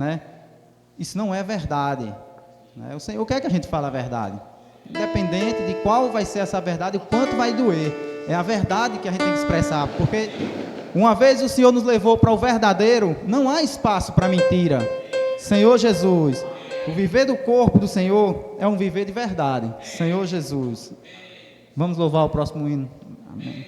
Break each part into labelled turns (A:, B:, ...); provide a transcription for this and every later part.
A: né? Isso não é verdade, né? O Senhor quer que a gente fale a verdade, independente de qual vai ser essa verdade, o quanto vai doer. É a verdade que a gente tem que expressar, porque uma vez o Senhor nos levou para o verdadeiro, não há espaço para mentira. Senhor Jesus, o viver do corpo do Senhor é um viver de verdade. Senhor Jesus. Vamos louvar o próximo hino. Amém.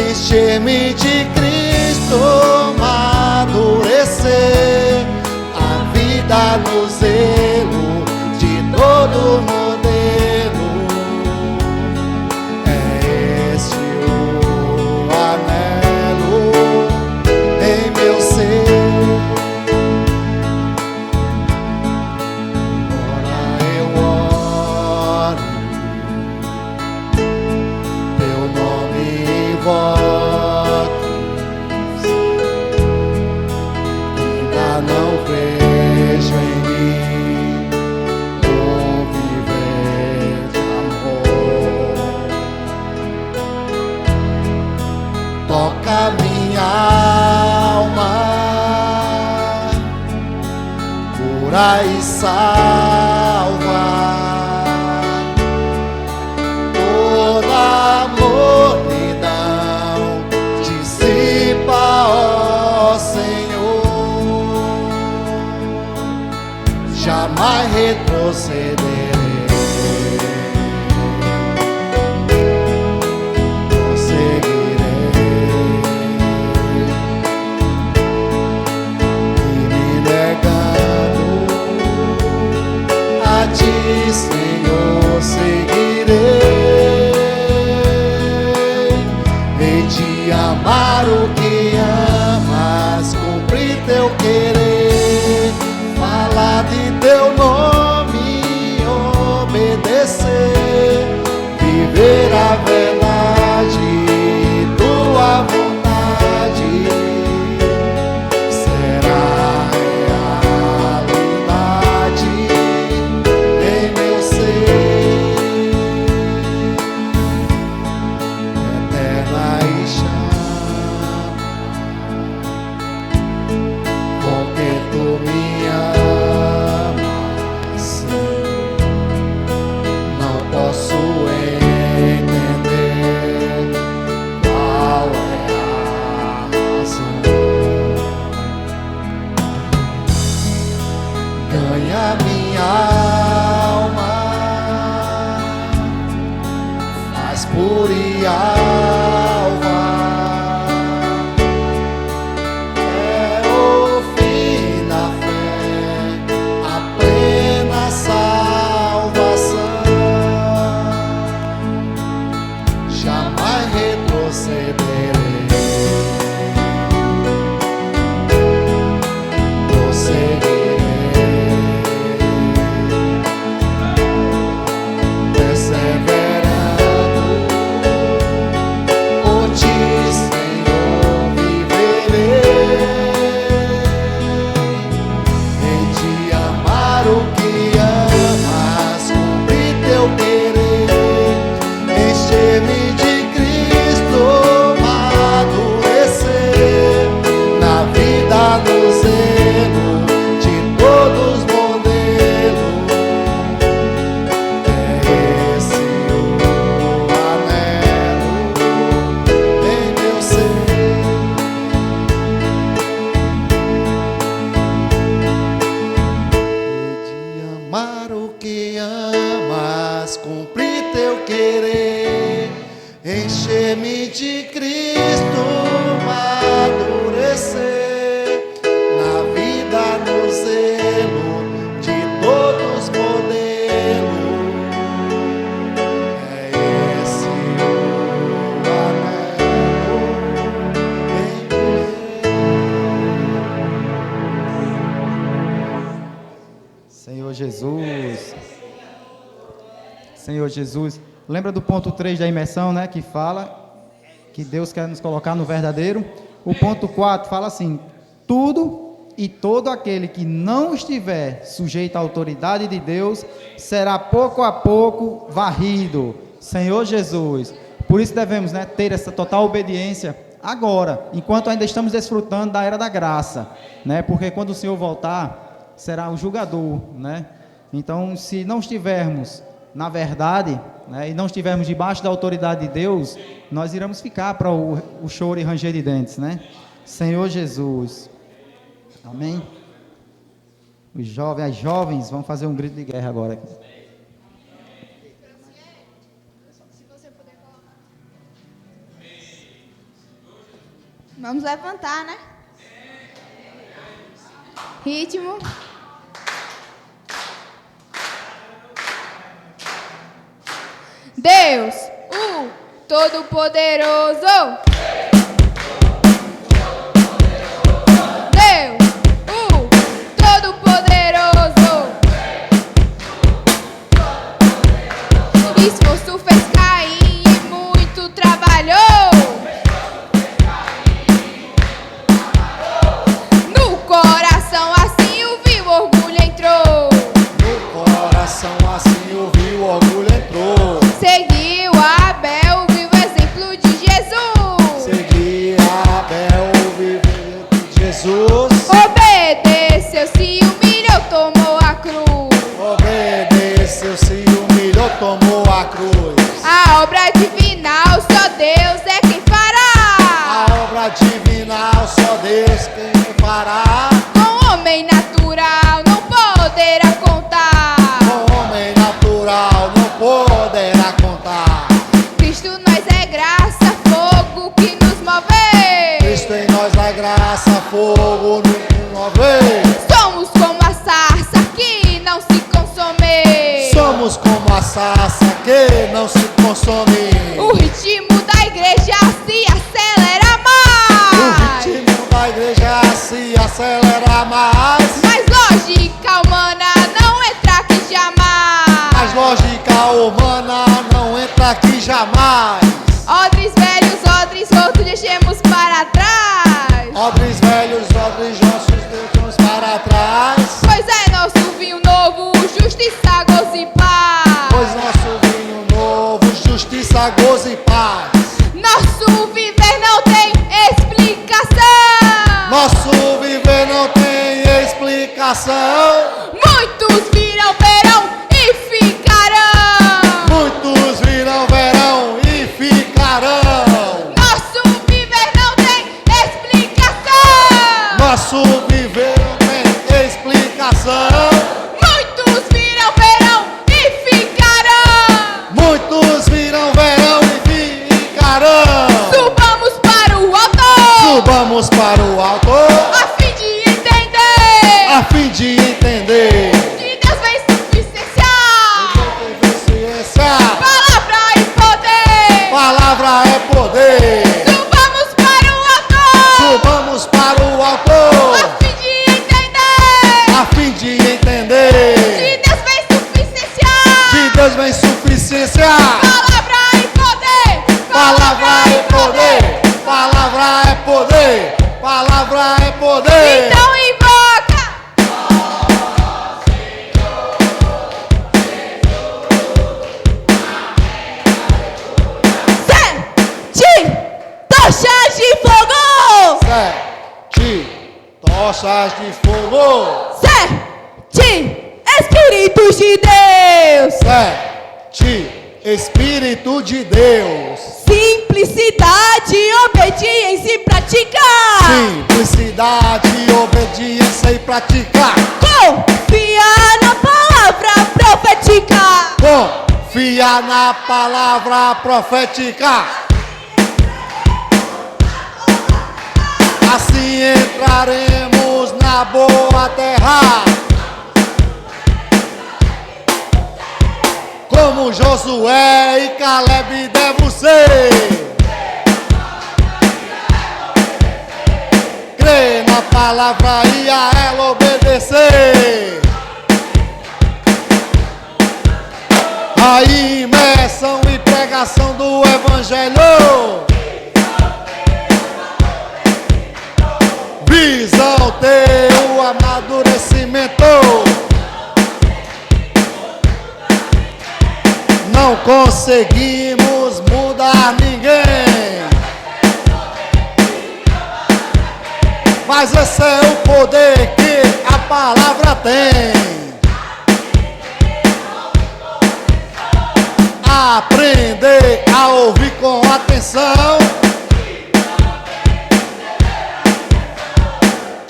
B: Encher-me de Cristo, amadurecer a vida no zelo de todo modelo. É este o anelo em meu ser. Ora eu oro, teu nome invoco. Vejo em mim um viver de amor. Toca minha alma, cura e salva. Toda mornidão dissipa, ó Senhor. Jamais retrocederei. Prosseguirei e me negando pura e alva. É o fim da fé, a plena salvação. Jamais retrocederei. Encher-me de Cristo, amadurecer na vida, no zelo de todos os modelos. É esse o anelo em viver.
A: Senhor Jesus. Senhor Jesus. Lembra do ponto 3 da imersão, né? Que fala que Deus quer nos colocar no verdadeiro. O ponto 4 fala assim: tudo e todo aquele que não estiver sujeito à autoridade de Deus será pouco a pouco varrido. Senhor Jesus. Por isso devemos, né, ter essa total obediência agora, enquanto ainda estamos desfrutando da era da graça, né? Porque quando o Senhor voltar, será o julgador, né? Então, se não estivermos na verdade, né, e não estivermos debaixo da autoridade de Deus, nós iremos ficar para o choro e ranger de dentes, né? Senhor Jesus. Amém? As jovens vão fazer um grito de guerra agora.
C: Vamos levantar, né? Ritmo. Deus, o Todo-Poderoso. Deus, o Todo-Poderoso. Esforço fez Caim e muito trabalhou. No coração assim o vil orgulho entrou.
B: No coração assim o vil orgulho entrou.
C: Seguiu Abel, viu o exemplo de Jesus.
B: Segui Abel, vivo de Jesus.
C: Obedeceu, se humilhou, tomou a cruz.
B: Obedeceu, se humilhou, tomou a cruz.
C: A obra divinal, só Deus é quem fará.
B: A obra divinal, só Deus quem fará.
C: Com homem natural, não poderá contar.
B: Com homem natural, não poderá contar.
C: Cristo nós é graça, fogo que nos move.
B: Cristo em nós é graça, fogo nos move.
C: Somos como a sarça que não se consome.
B: Somos como a sarça que não se consome.
C: O ritmo da igreja se acelera mais.
B: O ritmo da igreja se acelera mais.
C: Mas lógica humana não entra aqui jamais.
B: Mas lógica humana não entra aqui jamais.
C: Odres velhos, odres rotos, deixemos para trás.
B: Odres velhos, odres nossos, deixamos para trás.
C: Pois é nosso vinho novo, justiça, gozo e paz.
B: Pois nosso vinho novo, justiça, gozo e paz.
C: Nosso viver não tem explicação.
B: Nosso viver não tem explicação.
C: Muitos virão, verão e ficarão.
B: Muitos virão, verão e ficarão.
C: Nosso viver não tem explicação.
B: Nosso viver não tem explicação.
C: Muitos virão, verão e ficarão.
B: Muitos virão, verão e eficiência.
C: Palavra e poder.
B: Palavra é poder. Palavra é poder. Palavra é poder.
C: Então invoca. Sete tochas de fogo.
B: 7 tochas de fogo.
C: 7 Espíritos de Deus.
B: 7 Espírito de Deus.
C: Simplicidade, obediência e prática.
B: Simplicidade, obediência e prática.
C: Confiar na palavra profética.
B: Confia na palavra profética. Assim entraremos na boa terra. Como Josué e Caleb devo ser. Crer na palavra e a ela obedecer. A imersão e pregação do Evangelho. Visão ter o amadurecimento. Não conseguimos mudar ninguém, mas esse é o poder que a palavra tem. Aprender a ouvir com atenção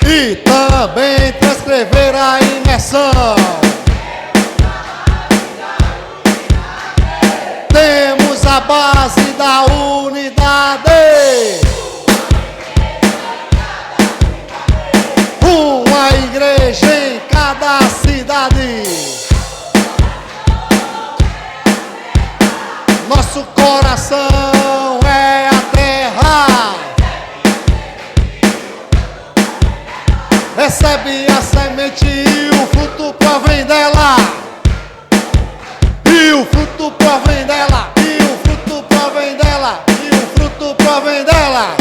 B: e também transcrever a imersão. Temos a base da unidade. Uma igreja em cada cidade. Nosso coração é a terra. Recebe a semente e o fruto provém dela. E o fruto provém dela. E o fruto provém dela. E o fruto provém dela.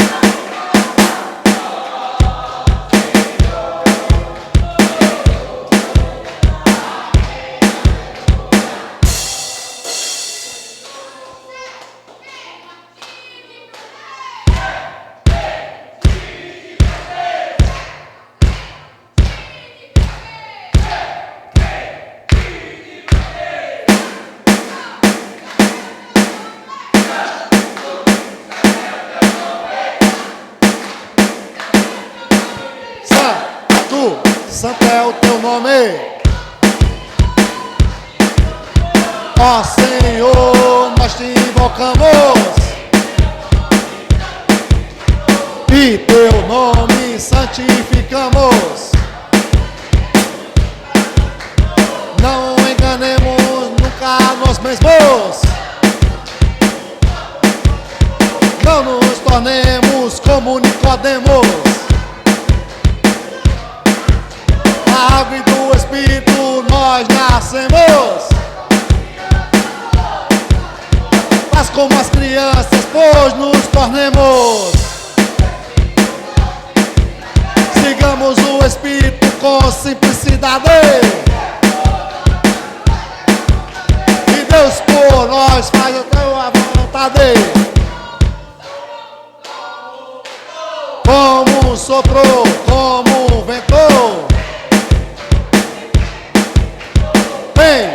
B: Santo é o teu nome. Ó Senhor, nós te invocamos e teu nome santificamos. Não enganemos nunca nós mesmos. Não nos tornemos como Nicodemos. A água e do Espírito nós nascemos. Mas como as crianças, pois nos tornemos. Sigamos o Espírito com simplicidade. E Deus por nós faz a tua vontade. Como soprou, como ventou. Vem,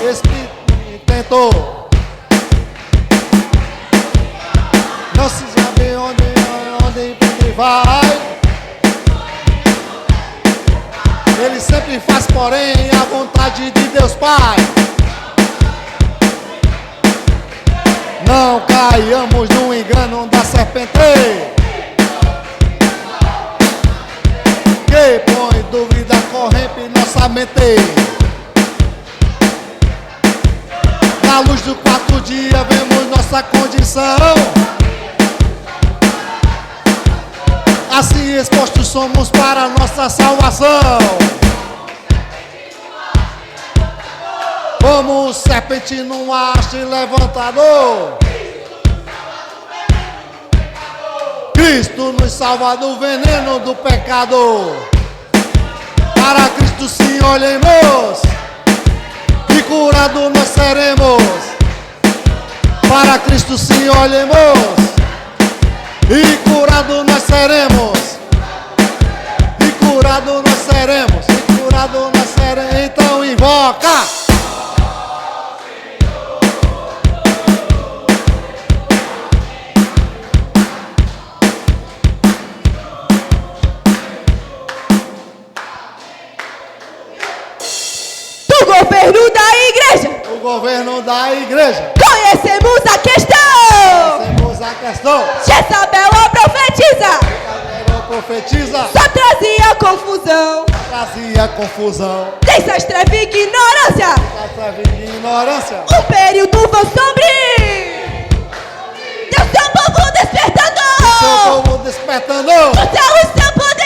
B: o Espírito tentou. Não se sabe onde vai. Ele sempre faz, porém, a vontade de Deus Pai. Não caiamos no engano da serpente, que põe dúvida, corrompe nossa mente. Na luz do quarto dia vemos nossa condição. Assim expostos somos para nossa salvação. como um serpente num haste levantador. Cristo nos salva do veneno do pecado. Para Cristo sim olhemos, e curado nós seremos. Para Cristo sim olhemos, e curado nós seremos. E curado nós seremos, e curado nós seremos. Então invoca.
C: Do governo da igreja,
B: O governo da igreja.
C: conhecemos a questão.
B: Temos a questão.
C: Jezabel a profetiza,
B: Ela profetiza,
C: só trazia confusão.
B: trazia confusão.
C: Dessas trevas e ignorância,
B: Essa ignorância.
C: um período vão sobre. Deus seu povo despertando.
B: Seu povo despertando.
C: O seu poderio.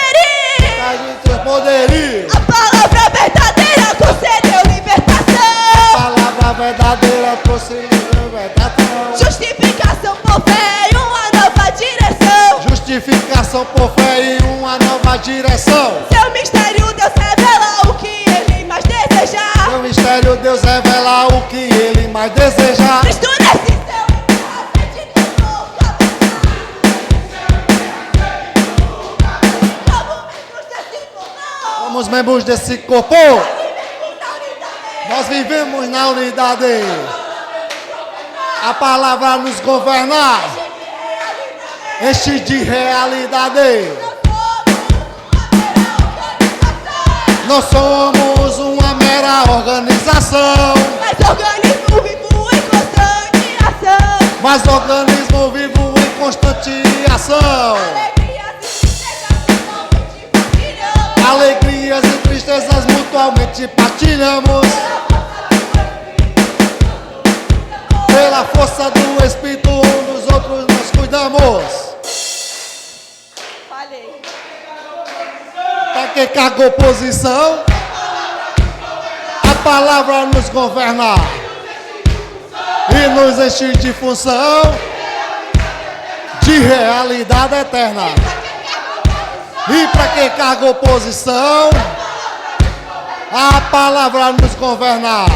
B: A gente poderia.
C: A palavra verdadeira concedeu libertação.
B: Palavra verdadeira trouxe libertação.
C: Justificação por fé e uma nova direção.
B: Justificação por fé e uma nova direção.
C: Seu mistério Deus revela o que ele mais deseja.
B: No mistério Deus revela o que ele mais deseja.
C: Cristo nesse céu e de
B: Somos membros desse corpo. Nós vivemos na unidade. A palavra nos governa. Enche de realidade. Nós somos uma mera organização.
C: Mas organismo vivo em constante ação.
B: Mas organismo vivo em constante ação.
C: Alegrias e tristezas mutuamente partilhamos.
B: Alegrias e tristezas mutualmente partilhamos. Pela força do Espírito, uns dos outros nós cuidamos.
C: Falei.
B: Para que carga oposição? A palavra nos governa e nos enche de função, de realidade eterna. E para que carga oposição? A palavra nos governa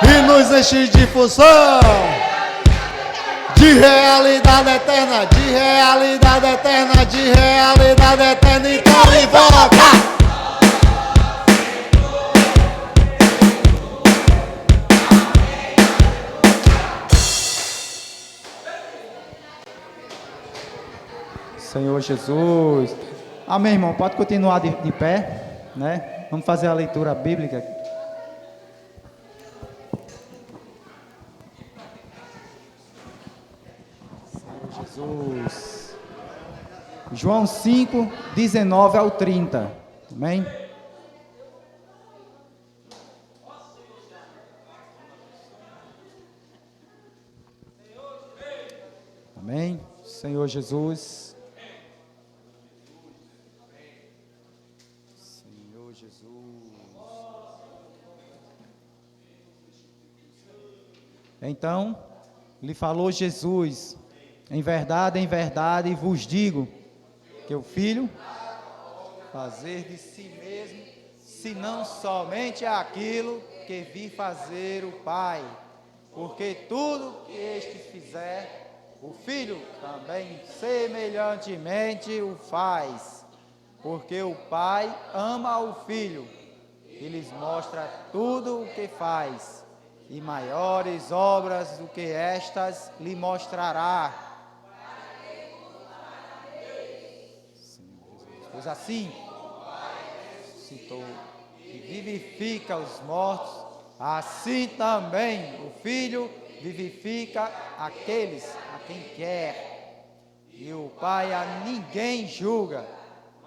B: e nos enche de função, de realidade eterna, de realidade eterna, de realidade eterna. Então invoca.
A: Senhor Jesus. Amém, irmão. Pode continuar de pé, né? Vamos fazer a leitura bíblica. Senhor Jesus. João 5, 19 ao 30. Amém? Amém? Senhor Jesus. Senhor Jesus. Então, lhe falou Jesus: em verdade vos digo, que o Filho fazer de si mesmo, senão somente aquilo que vi fazer o Pai, porque tudo que este fizer, o Filho também semelhantemente o faz, porque o Pai ama o Filho e lhes mostra tudo o que faz, e maiores obras do que estas lhe mostrará. Pois assim, citou, que vivifica os mortos, assim também o Filho vivifica aqueles a quem quer. E o Pai a ninguém julga,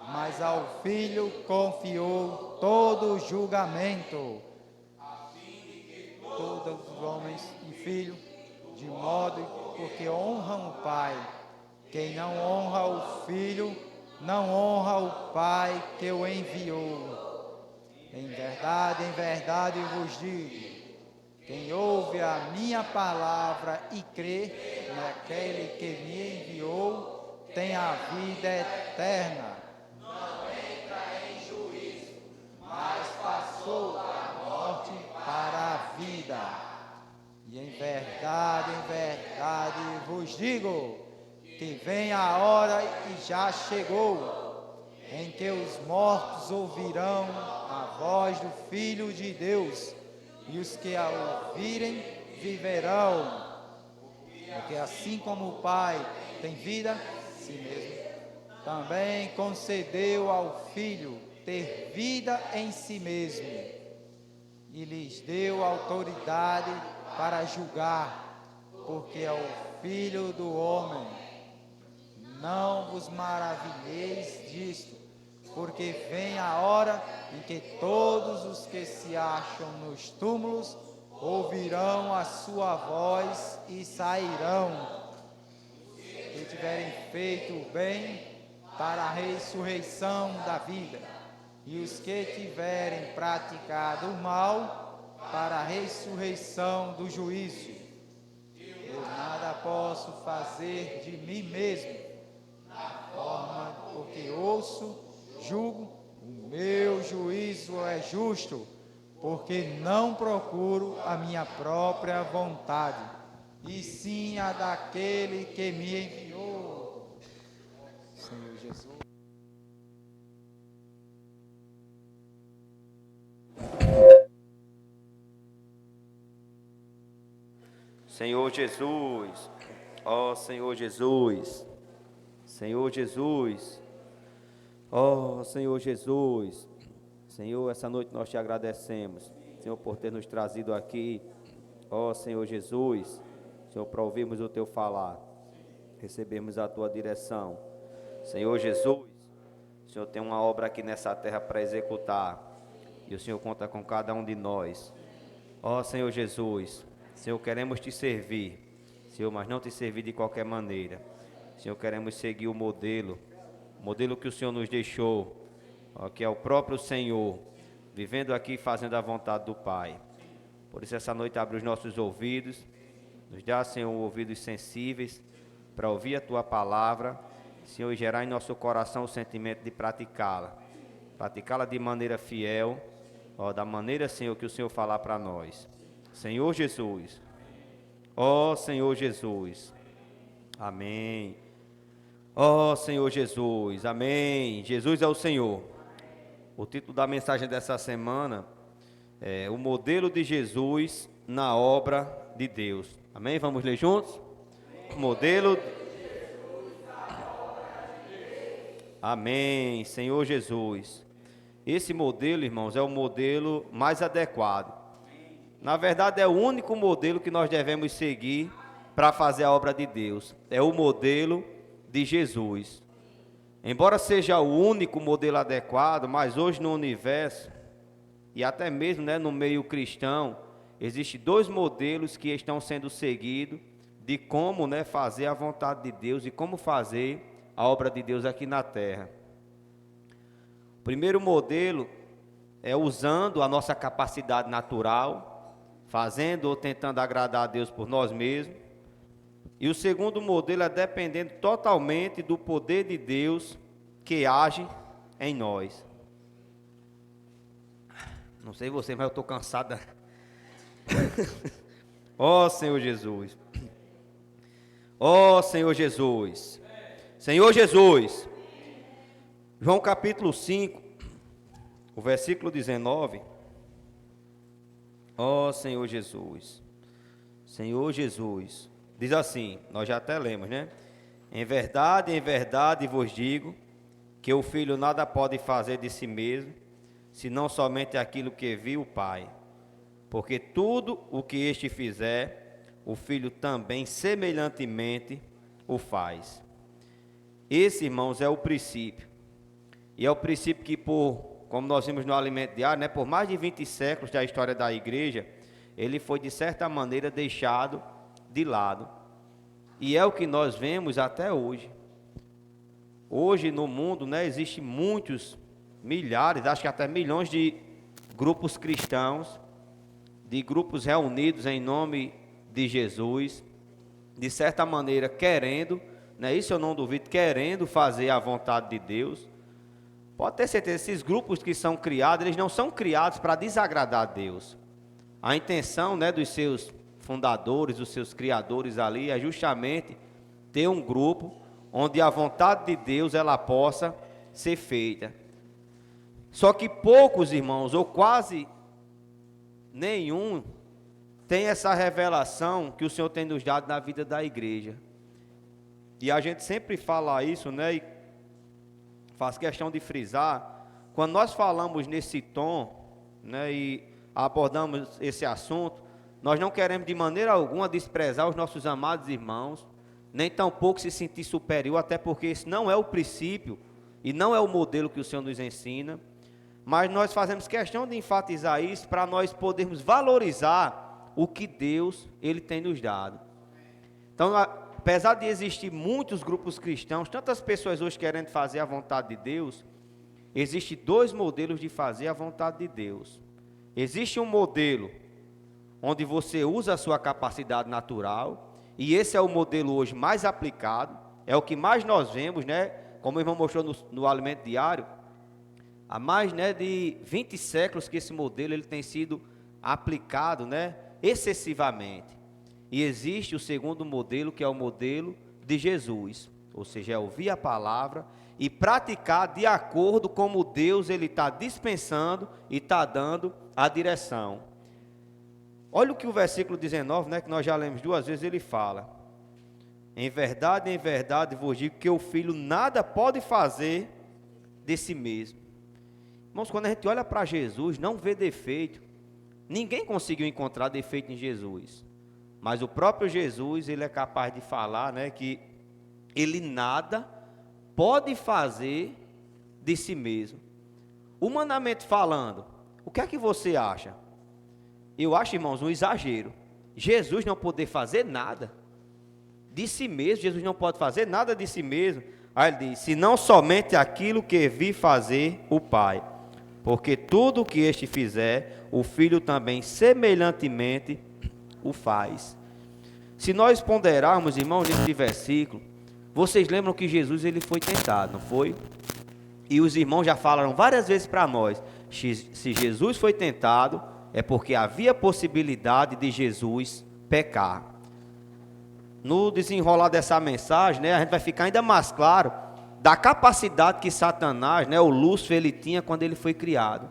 A: mas ao Filho confiou todo o julgamento. Todos os homens e filhos, de modo porque honram o Pai. Quem não honra o Filho, não honra o Pai que o enviou. em verdade vos digo, quem ouve a minha palavra e crê naquele que me enviou, tem a vida eterna. Não entra em juízo, mas passou da morte para a vida. E em verdade vos digo, que vem a hora e já chegou, em que os mortos ouvirão a voz do Filho de Deus, e os que a ouvirem viverão. Porque assim como o Pai tem vida em si mesmo, também concedeu ao Filho ter vida em si mesmo, e lhes deu autoridade para julgar, porque é o Filho do homem. Não vos maravilheis disto, porque vem a hora em que todos os que se acham nos túmulos ouvirão a sua voz e sairão. Que tiverem feito o bem para a ressurreição da vida, e os que tiverem praticado o mal para a ressurreição do juízo. Eu nada posso fazer de mim mesmo, na forma porque ouço, julgo, o meu juízo é justo, porque não procuro a minha própria vontade, e sim a daquele que me enviou. Senhor Jesus.
D: Senhor Jesus, ó Senhor Jesus, Senhor Jesus, ó Senhor Jesus, Senhor, essa noite nós te agradecemos, Senhor, por ter nos trazido aqui, ó Senhor Jesus, Senhor, para ouvirmos o teu falar, recebemos a tua direção. Senhor Jesus, o Senhor tem uma obra aqui nessa terra para executar, e o Senhor conta com cada um de nós. Ó Senhor Jesus, Senhor, queremos te servir, Senhor, mas não te servir de qualquer maneira. Senhor, queremos seguir o modelo que o Senhor nos deixou, ó, que é o próprio Senhor, vivendo aqui, fazendo a vontade do Pai. Por isso, essa noite abre os nossos ouvidos, nos dá, Senhor, ouvidos sensíveis para ouvir a tua palavra, Senhor, e gerar em nosso coração o sentimento de praticá-la de maneira fiel, ó, da maneira, Senhor, que o Senhor falar para nós. Senhor Jesus, ó Senhor Jesus, amém. Ó Senhor Jesus, amém. Jesus é o Senhor. O título da mensagem dessa semana é o modelo de Jesus na obra de Deus. Amém? Vamos ler juntos? Modelo. Amém, Senhor Jesus. Esse modelo, irmãos, é o modelo mais adequado. Na verdade, é o único modelo que nós devemos seguir para fazer a obra de Deus. É o modelo de Jesus. Embora seja o único modelo adequado, mas hoje no universo, e até mesmo, né, no meio cristão, existem dois modelos que estão sendo seguidos de como, né, fazer a vontade de Deus e como fazer a obra de Deus aqui na terra. O primeiro modelo é usando a nossa capacidade natural, fazendo ou tentando agradar a Deus por nós mesmos. E o segundo modelo é dependendo totalmente do poder de Deus que age em nós. Não sei você, mas eu estou cansada. Ó Senhor Jesus. Ó Senhor Jesus. Senhor Jesus. João capítulo 5, o versículo 19. Ó Senhor Jesus. Senhor Jesus. Diz assim, nós já até lemos, né? Em verdade vos digo, que o Filho nada pode fazer de si mesmo, senão somente aquilo que viu o Pai. Porque tudo o que este fizer, o Filho também semelhantemente o faz. Esse, irmãos, é o princípio. E é o princípio que, como nós vimos no Alimento Diário, né, por mais de 20 séculos da história da igreja, ele foi, de certa maneira, deixado de lado. E é o que nós vemos até hoje. Hoje no mundo, né, existem muitos, milhares, acho que até milhões de grupos cristãos, de grupos reunidos em nome de Jesus, de certa maneira querendo, né, isso eu não duvido, querendo fazer a vontade de Deus. Pode ter certeza, esses grupos que são criados, eles não são criados para desagradar a Deus. A intenção, né, dos seus fundadores, dos seus criadores ali, é justamente ter um grupo onde a vontade de Deus ela possa ser feita. Só que poucos irmãos, ou quase nenhum, tem essa revelação que o Senhor tem nos dado na vida da igreja. E a gente sempre fala isso, né? E faz questão de frisar, quando nós falamos nesse tom, né, e abordamos esse assunto, nós não queremos de maneira alguma desprezar os nossos amados irmãos, nem tampouco se sentir superior, até porque esse não é o princípio e não é o modelo que o Senhor nos ensina, mas nós fazemos questão de enfatizar isso para nós podermos valorizar o que Deus ele tem nos dado. Então, apesar de existir muitos grupos cristãos, tantas pessoas hoje querendo fazer a vontade de Deus, existem dois modelos de fazer a vontade de Deus. Existe um modelo onde você usa a sua capacidade natural, e esse é o modelo hoje mais aplicado, é o que mais nós vemos, né? Como o irmão mostrou no Alimento Diário, há mais, né, de 20 séculos que esse modelo ele tem sido aplicado, né, excessivamente. E existe o segundo modelo, que é o modelo de Jesus, ou seja, é ouvir a palavra e praticar de acordo com como Deus ele está dispensando e está dando a direção. Olha o que o versículo 19, né, que nós já lemos duas vezes, ele fala: em verdade vos digo que o filho nada pode fazer de si mesmo. Irmãos, quando a gente olha para Jesus, não vê defeito. Ninguém conseguiu encontrar defeito em Jesus. Mas o próprio Jesus, ele é capaz de falar, né, que ele nada pode fazer de si mesmo. Humanamente falando, o que é que você acha? Eu acho, irmãos, um exagero. Jesus não poder fazer nada de si mesmo. Jesus não pode fazer nada de si mesmo. Aí ele diz: senão somente aquilo que vi fazer o Pai. Porque tudo o que este fizer, o Filho também semelhantemente o faz. Se nós ponderarmos, irmãos, nesse versículo, vocês lembram que Jesus ele foi tentado, não foi? E os irmãos já falaram várias vezes para nós, se Jesus foi tentado, é porque havia possibilidade de Jesus pecar. No desenrolar dessa mensagem, né, a gente vai ficar ainda mais claro da capacidade que Satanás, né, o Lúcifer, ele tinha quando ele foi criado.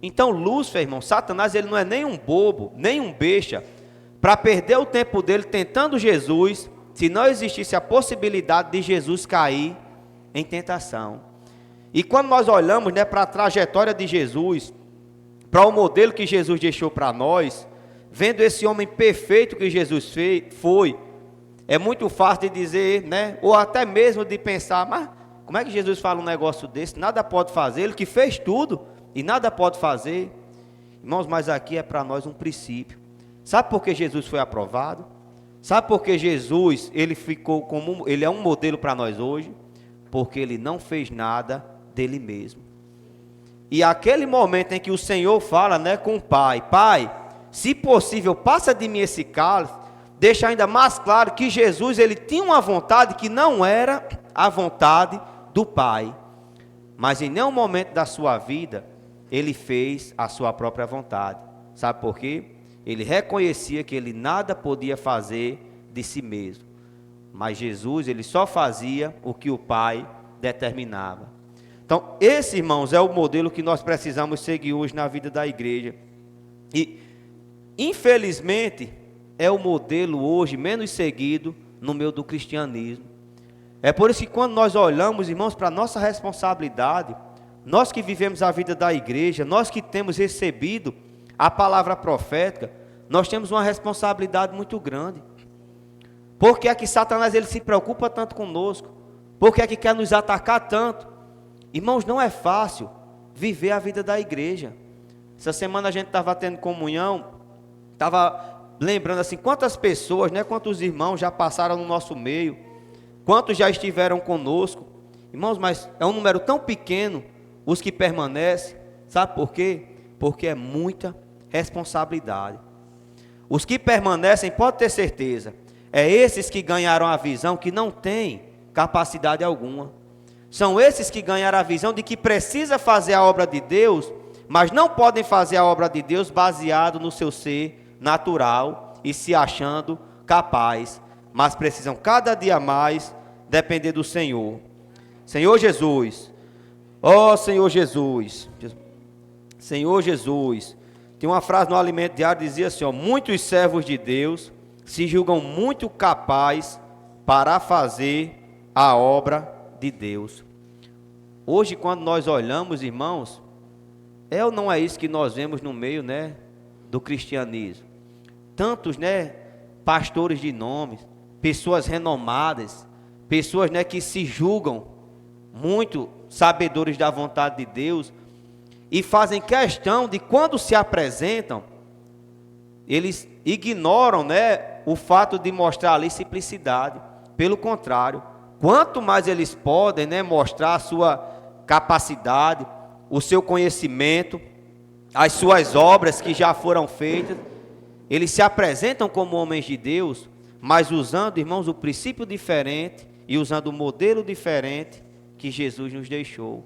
D: Então, Lúcifer, irmão, Satanás, ele não é nem um bobo, nem um besta, para perder o tempo dele tentando Jesus, se não existisse a possibilidade de Jesus cair em tentação. E quando nós olhamos, né, para a trajetória de Jesus, para o modelo que Jesus deixou para nós, vendo esse homem perfeito que Jesus foi, é muito fácil de dizer, né, ou até mesmo de pensar, mas como é que Jesus fala um negócio desse? Nada pode fazer, ele que fez tudo e nada pode fazer. Irmãos, mas aqui é para nós um princípio. Sabe por que Jesus foi aprovado? Sabe por que Jesus ele ficou como ele é um modelo para nós hoje? Porque ele não fez nada dele mesmo. E aquele momento em que o Senhor fala, né, com o Pai: Pai, se possível, passa de mim esse cálice, deixa ainda mais claro que Jesus ele tinha uma vontade que não era a vontade do Pai, mas em nenhum momento da sua vida ele fez a sua própria vontade. Sabe por quê? Ele reconhecia que ele nada podia fazer de si mesmo, mas Jesus ele só fazia o que o Pai determinava. Então, esse, irmãos, é o modelo que nós precisamos seguir hoje na vida da igreja. E, infelizmente, é o modelo hoje menos seguido no meio do cristianismo. É por isso que quando nós olhamos, irmãos, para a nossa responsabilidade, nós que vivemos a vida da igreja, nós que temos recebido a palavra profética, nós temos uma responsabilidade muito grande. Por que é que Satanás ele se preocupa tanto conosco? Por que é que quer nos atacar tanto? Irmãos, não é fácil viver a vida da igreja. Essa semana a gente estava tendo comunhão, estava lembrando assim, quantas pessoas, né, quantos irmãos já passaram no nosso meio, quantos já estiveram conosco. Irmãos, mas é um número tão pequeno os que permanecem. Sabe por quê? porque é muita responsabilidade. Os que permanecem, pode ter certeza, é esses que ganharam a visão que não tem capacidade alguma. São esses que ganharam a visão de que precisa fazer a obra de Deus, mas não podem fazer a obra de Deus baseado no seu ser natural e se achando capaz, mas precisam cada dia mais depender do Senhor. Senhor Jesus, ó Senhor Jesus, Senhor Jesus, tem uma frase no Alimento Diário que dizia assim, ó, muitos servos de Deus se julgam muito capazes para fazer a obra de Deus. Hoje, quando nós olhamos, irmãos, é ou não é isso que nós vemos no meio, né, do cristianismo? Tantos, né, pastores de nome, pessoas renomadas, pessoas, né, que se julgam muito sabedores da vontade de Deus e fazem questão de, quando se apresentam, eles ignoram, né, o fato de mostrar ali simplicidade. Pelo contrário, quanto mais eles podem, né, mostrar a sua capacidade, o seu conhecimento, as suas obras que já foram feitas, eles se apresentam como homens de Deus, mas usando, irmãos, o princípio diferente e usando o modelo diferente que Jesus nos deixou.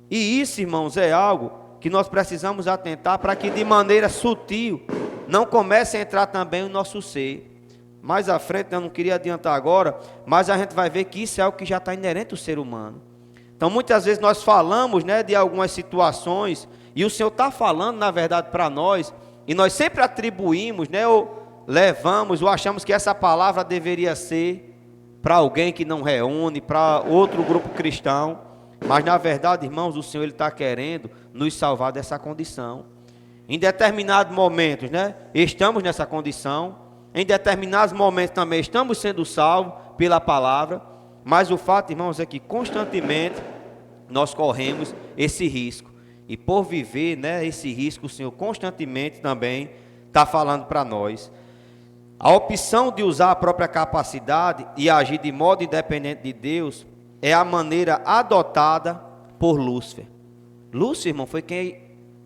D: E isso, irmãos, é algo que nós precisamos atentar para que de maneira sutil não comece a entrar também o nosso ser. Mais à frente, eu não queria adiantar agora, mas a gente vai ver que isso é algo que já está inerente ao ser humano. Então, muitas vezes nós falamos, né, de algumas situações, e o Senhor está falando, na verdade, para nós, e nós sempre atribuímos, né, ou levamos, ou achamos que essa palavra deveria ser para alguém que não reúne, para outro grupo cristão, mas na verdade, irmãos, o Senhor, Ele está querendo nos salvar dessa condição. Em determinados momentos, né, estamos nessa condição, em determinados momentos também estamos sendo salvos pela palavra, mas o fato, irmãos, é que constantemente nós corremos esse risco. E por viver, né, esse risco, o Senhor constantemente também está falando para nós. A opção de usar a própria capacidade e agir de modo independente de Deus é a maneira adotada por Lúcifer. Lúcifer, irmão, foi quem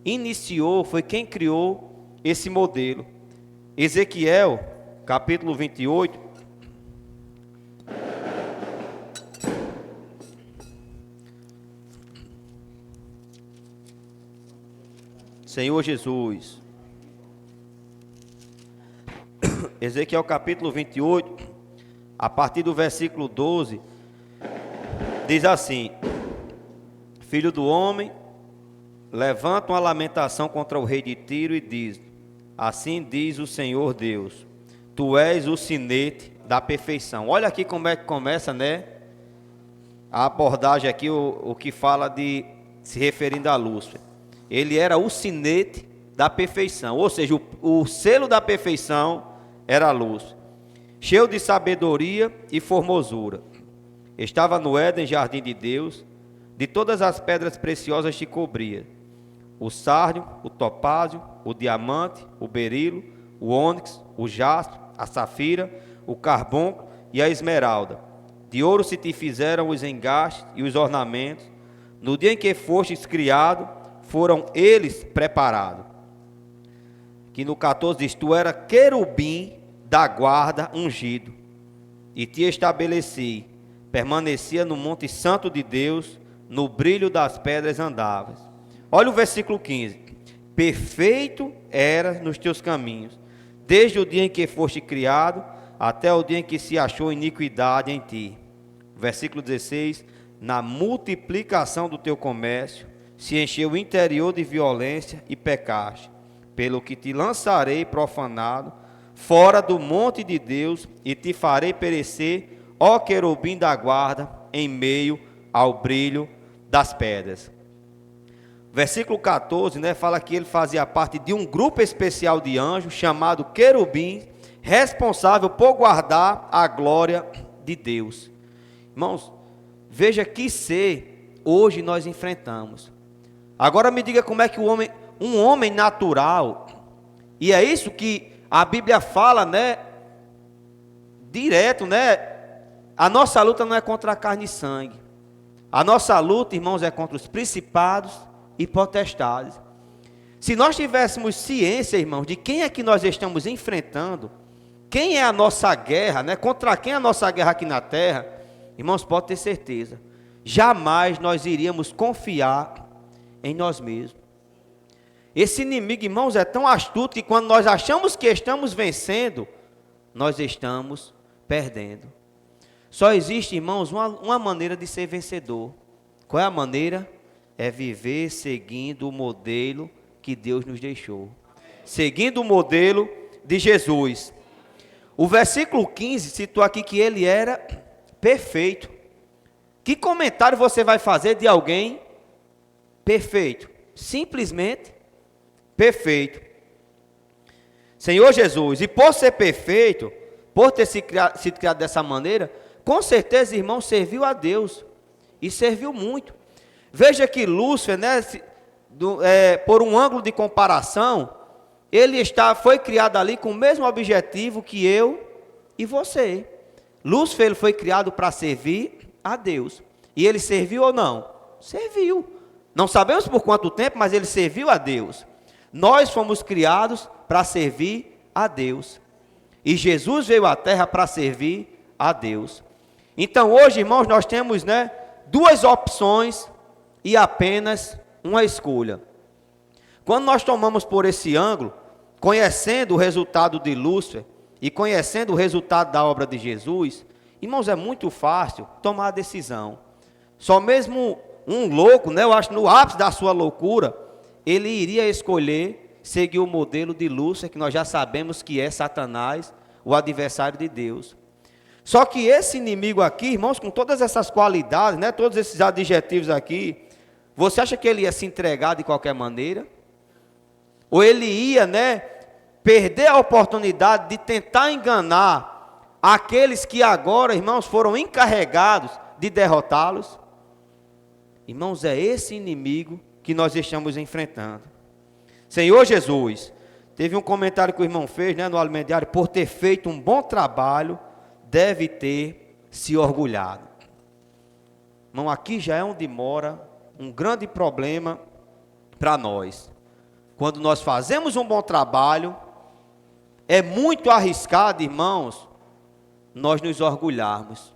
D: iniciou, foi quem criou esse modelo. Ezequiel, capítulo 28, Senhor Jesus. Ezequiel capítulo 28, a partir do versículo 12, diz assim: Filho do homem, levanta uma lamentação contra o rei de Tiro e diz: Assim diz o Senhor Deus, tu és o sinete da perfeição. Olha aqui como é que começa, né, a abordagem aqui, o que fala de, se referindo a Lúcifer. Ele era o sinete da perfeição, ou seja, o selo da perfeição era Lúcifer, cheio de sabedoria e formosura. Estava no Éden, jardim de Deus, de todas as pedras preciosas te cobria: o sárdio, o topázio, o diamante, o berilo, o ônix, o jaspe, a safira, o carbúnculo e a esmeralda. De ouro se te fizeram os engastes e os ornamentos. No dia em que fostes criado, foram eles preparados. Que no 14 diz: tu era querubim da guarda ungido, e te estabeleci, permanecia no monte santo de Deus, no brilho das pedras andavas. Olha o versículo 15: perfeito eras nos teus caminhos, desde o dia em que foste criado, até o dia em que se achou iniquidade em ti. Versículo 16: na multiplicação do teu comércio, se encheu o interior de violência e pecaste, pelo que te lançarei profanado, fora do monte de Deus, e te farei perecer, ó querubim da guarda, em meio ao brilho das pedras. Versículo 14, né, fala que ele fazia parte de um grupo especial de anjos, chamado querubim, responsável por guardar a glória de Deus. Irmãos, veja que ser hoje nós enfrentamos. Agora me diga como é que um homem natural, e é isso que a Bíblia fala, né, direto, né, a nossa luta não é contra a carne e sangue. A nossa luta, irmãos, é contra os principados e potestades. Se nós tivéssemos ciência, irmãos, de quem é que nós estamos enfrentando, quem é a nossa guerra, né? Contra quem é a nossa guerra aqui na terra, irmãos, pode ter certeza, jamais nós iríamos confiar em nós mesmos. Esse inimigo, irmãos, é tão astuto que quando nós achamos que estamos vencendo, nós estamos perdendo. Só existe, irmãos, uma maneira de ser vencedor. Qual é a maneira? É viver seguindo o modelo que Deus nos deixou. Seguindo o modelo de Jesus. O versículo 15 citou aqui que ele era perfeito. Que comentário você vai fazer de alguém perfeito? Simplesmente perfeito. Senhor Jesus, e por ser perfeito, por ter sido criado dessa maneira, com certeza, irmão, serviu a Deus. E serviu muito. Veja que Lúcifer, né, por um ângulo de comparação, ele foi criado ali com o mesmo objetivo que eu e você. Lúcifer, ele foi criado para servir a Deus. E ele serviu ou não? Serviu. Não sabemos por quanto tempo, mas ele serviu a Deus. Nós fomos criados para servir a Deus. E Jesus veio à terra para servir a Deus. Então hoje, irmãos, nós temos, né, duas opções e apenas uma escolha. Quando nós tomamos por esse ângulo, conhecendo o resultado de Lúcifer e conhecendo o resultado da obra de Jesus, irmãos, é muito fácil tomar a decisão. Só mesmo um louco, né, eu acho no ápice da sua loucura, ele iria escolher seguir o modelo de Lúcifer, que nós já sabemos que é Satanás, o adversário de Deus. Só que esse inimigo aqui, irmãos, com todas essas qualidades, né, todos esses adjetivos aqui, você acha que ele ia se entregar de qualquer maneira? Ou ele ia, né, perder a oportunidade de tentar enganar aqueles que agora, irmãos, foram encarregados de derrotá-los? Irmãos, é esse inimigo que nós estamos enfrentando. Senhor Jesus, teve um comentário que o irmão fez, né, no Alimento Diário, por ter feito um bom trabalho, deve ter se orgulhado. Irmão, aqui já é onde mora um grande problema para nós. Quando nós fazemos um bom trabalho, é muito arriscado, irmãos, nós nos orgulharmos.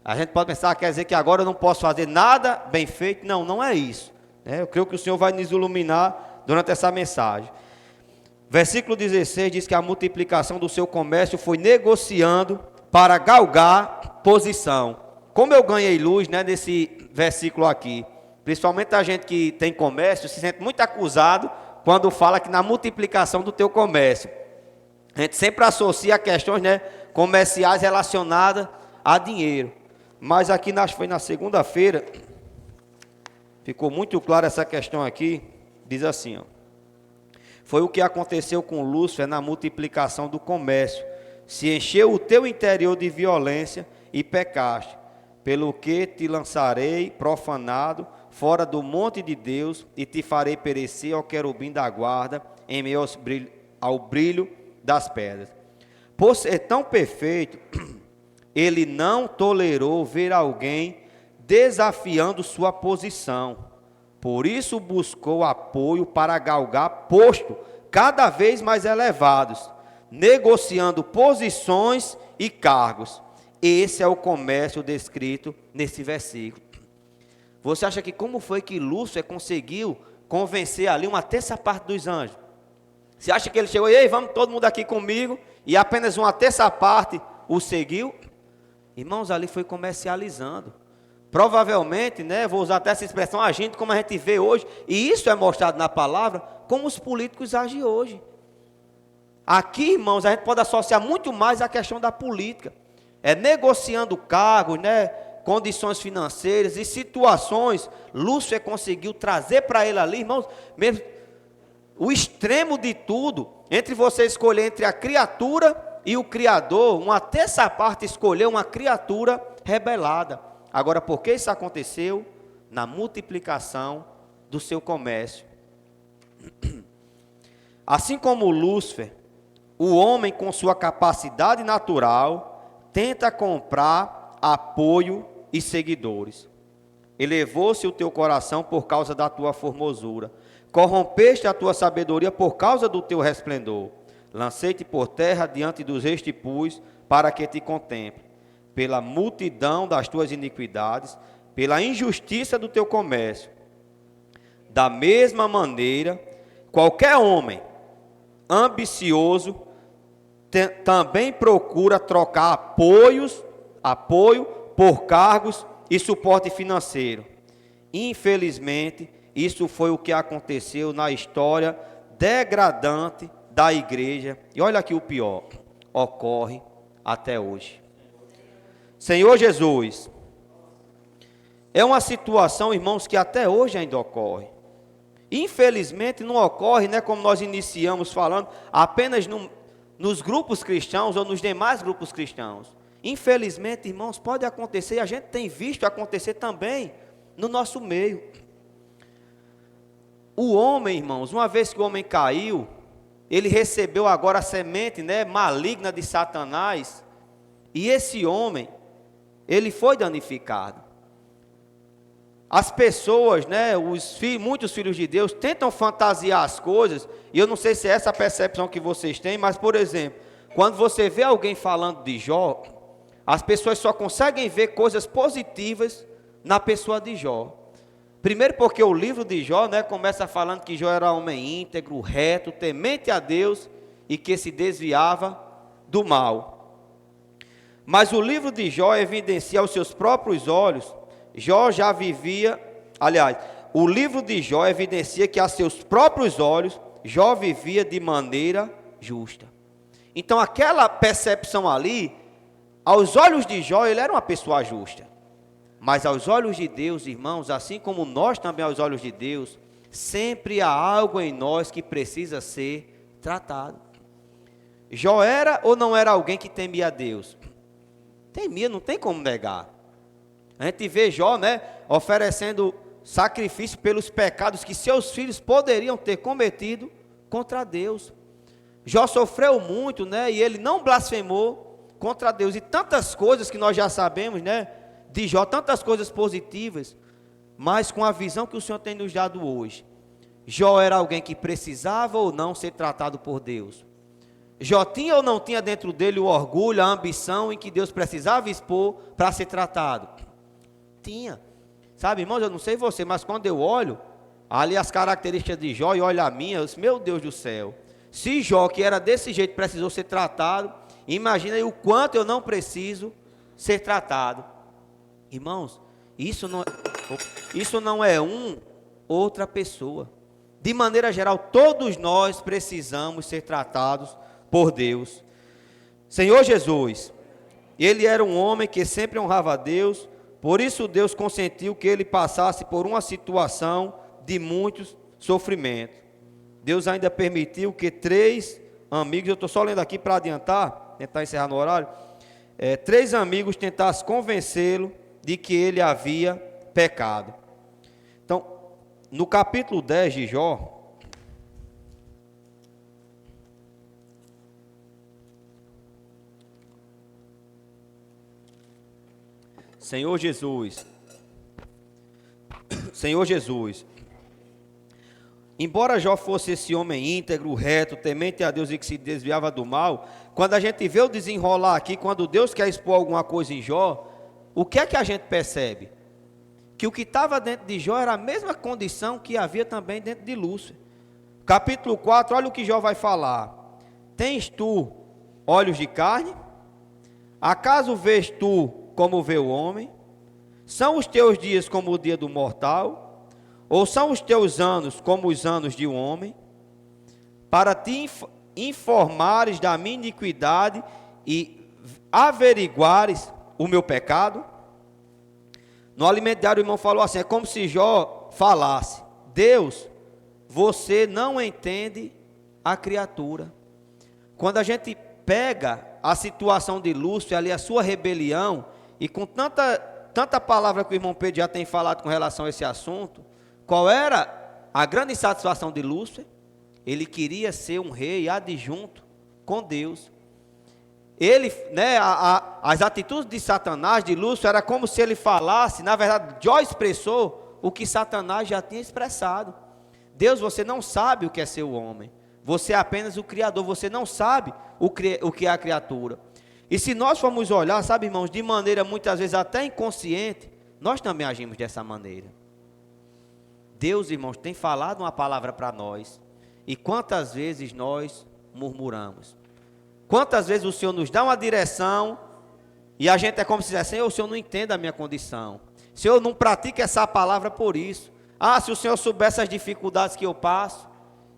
D: A gente pode pensar, quer dizer que agora eu não posso fazer nada bem feito. Não, não é isso. Eu creio que o Senhor vai nos iluminar durante essa mensagem. Versículo 16 diz que a multiplicação do seu comércio foi negociando para galgar posição. Como eu ganhei luz, né, nesse versículo aqui, principalmente a gente que tem comércio, se sente muito acusado quando fala que na multiplicação do teu comércio. A gente sempre associa questões, né, comerciais relacionadas a dinheiro. Mas aqui foi na segunda-feira, ficou muito clara essa questão aqui, diz assim, ó. Foi o que aconteceu com Lúcifer na multiplicação do comércio. Se encheu o teu interior de violência e pecaste, pelo que te lançarei profanado fora do monte de Deus e te farei perecer ao querubim da guarda em meio ao brilho das pedras. Por ser tão perfeito, ele não tolerou ver alguém desafiando sua posição. Por isso buscou apoio para galgar posto cada vez mais elevados, negociando posições e cargos. Esse é o comércio descrito nesse versículo. Você acha que como foi que Lúcifer conseguiu convencer ali uma terça parte dos anjos? Você acha que ele chegou, ei, vamos todo mundo aqui comigo, e apenas uma terça parte o seguiu? Irmãos, ali foi comercializando. Provavelmente, né, vou usar até essa expressão, agindo como a gente vê hoje, e isso é mostrado na palavra, como os políticos agem hoje. Aqui, irmãos, a gente pode associar muito mais a questão da política. É negociando cargos, né, condições financeiras e situações. Lúcifer conseguiu trazer para ele ali, irmãos, mesmo o extremo de tudo, entre você escolher entre a criatura e o Criador, uma terça parte escolheu uma criatura rebelada. Agora, por que isso aconteceu? Na multiplicação do seu comércio. Assim como Lúcifer, o homem com sua capacidade natural tenta comprar apoio e seguidores. Elevou-se o teu coração por causa da tua formosura. corrompeste a tua sabedoria por causa do teu resplendor. Lancei-te por terra diante dos reis te pus, para que te contemple. Pela multidão das tuas iniquidades, pela injustiça do teu comércio. Da mesma maneira, qualquer homem ambicioso também procura trocar apoio por cargos e suporte financeiro. Infelizmente, isso foi o que aconteceu na história degradante da igreja. E olha aqui o pior, ocorre até hoje. Senhor Jesus, é uma situação, irmãos, que até hoje ainda ocorre. Infelizmente não ocorre, né, como nós iniciamos falando, apenas nos grupos cristãos ou nos demais grupos cristãos. Infelizmente, irmãos, pode acontecer, e a gente tem visto acontecer também no nosso meio. O homem, irmãos, uma vez que o homem caiu, ele recebeu agora a semente, né, maligna de Satanás, e esse homem, ele foi danificado. As pessoas, né, muitos filhos de Deus tentam fantasiar as coisas, e eu não sei se é essa a percepção que vocês têm, mas, por exemplo, quando você vê alguém falando de Jó, as pessoas só conseguem ver coisas positivas na pessoa de Jó. Primeiro porque o livro de Jó, né, começa falando que Jó era homem íntegro, reto, temente a Deus e que se desviava do mal. Mas o livro de Jó evidencia aos seus próprios olhos, Jó já vivia, aliás, o livro de Jó evidencia que a seus próprios olhos, Jó vivia de maneira justa. Então aquela percepção ali, aos olhos de Jó, ele era uma pessoa justa. Mas aos olhos de Deus, irmãos, assim como nós também aos olhos de Deus, sempre há algo em nós que precisa ser tratado. Jó era ou não era alguém que temia a Deus? Temia, não tem como negar. A gente vê Jó, né, oferecendo sacrifício pelos pecados que seus filhos poderiam ter cometido contra Deus. Jó sofreu muito, né, e ele não blasfemou contra Deus. E tantas coisas que nós já sabemos, né, de Jó, tantas coisas positivas, mas com a visão que o Senhor tem nos dado hoje. Jó era alguém que precisava ou não ser tratado por Deus. Jó tinha ou não tinha dentro dele o orgulho, a ambição em que Deus precisava expor para ser tratado? Tinha. Sabe, irmãos, eu não sei você, mas quando eu olho ali as características de Jó e olho a minha, eu disse, meu Deus do céu, se Jó, que era desse jeito, precisou ser tratado, imagina aí o quanto eu não preciso ser tratado. Irmãos, isso não é outra pessoa. De maneira geral, todos nós precisamos ser tratados por Deus. Senhor Jesus, ele era um homem que sempre honrava a Deus, por isso Deus consentiu que ele passasse por uma situação de muitos sofrimentos. Deus ainda permitiu que 3 amigos, eu estou só lendo aqui para adiantar, tentar encerrar no horário, 3 amigos tentassem convencê-lo de que ele havia pecado. Então, no capítulo 10 de Jó, Senhor Jesus, embora Jó fosse esse homem íntegro, reto, temente a Deus e que se desviava do mal, quando a gente vê o desenrolar aqui, quando Deus quer expor alguma coisa em Jó, o que é que a gente percebe? Que o que estava dentro de Jó era a mesma condição que havia também dentro de Lúcifer. Capítulo 4, olha o que Jó vai falar. Tens tu olhos de carne? Acaso vês tu como vê o homem? São os teus dias como o dia do mortal? Ou são os teus anos como os anos de um homem? Para te informares da minha iniquidade e averiguares o meu pecado? No alimento diário o irmão falou assim, é como se Jó falasse, Deus, você não entende a criatura. Quando a gente pega a situação de Lúcifer ali, a sua rebelião, e com tanta palavra que o irmão Pedro já tem falado com relação a esse assunto, qual era a grande insatisfação de Lúcifer? Ele queria ser um rei adjunto com Deus. Ele, né, as atitudes de Satanás, de Lúcifer, era como se ele falasse, na verdade, Jó expressou o que Satanás já tinha expressado. Deus, você não sabe o que é ser o homem. Você é apenas o Criador, você não sabe o que é a criatura. E se nós formos olhar, sabe, irmãos, de maneira muitas vezes até inconsciente, nós também agimos dessa maneira. Deus, irmãos, tem falado uma palavra para nós. E quantas vezes nós murmuramos? Quantas vezes o Senhor nos dá uma direção e a gente é como se dissesse: Senhor, o Senhor não entende a minha condição. Senhor, não pratica essa palavra por isso. Ah, se o Senhor soubesse as dificuldades que eu passo.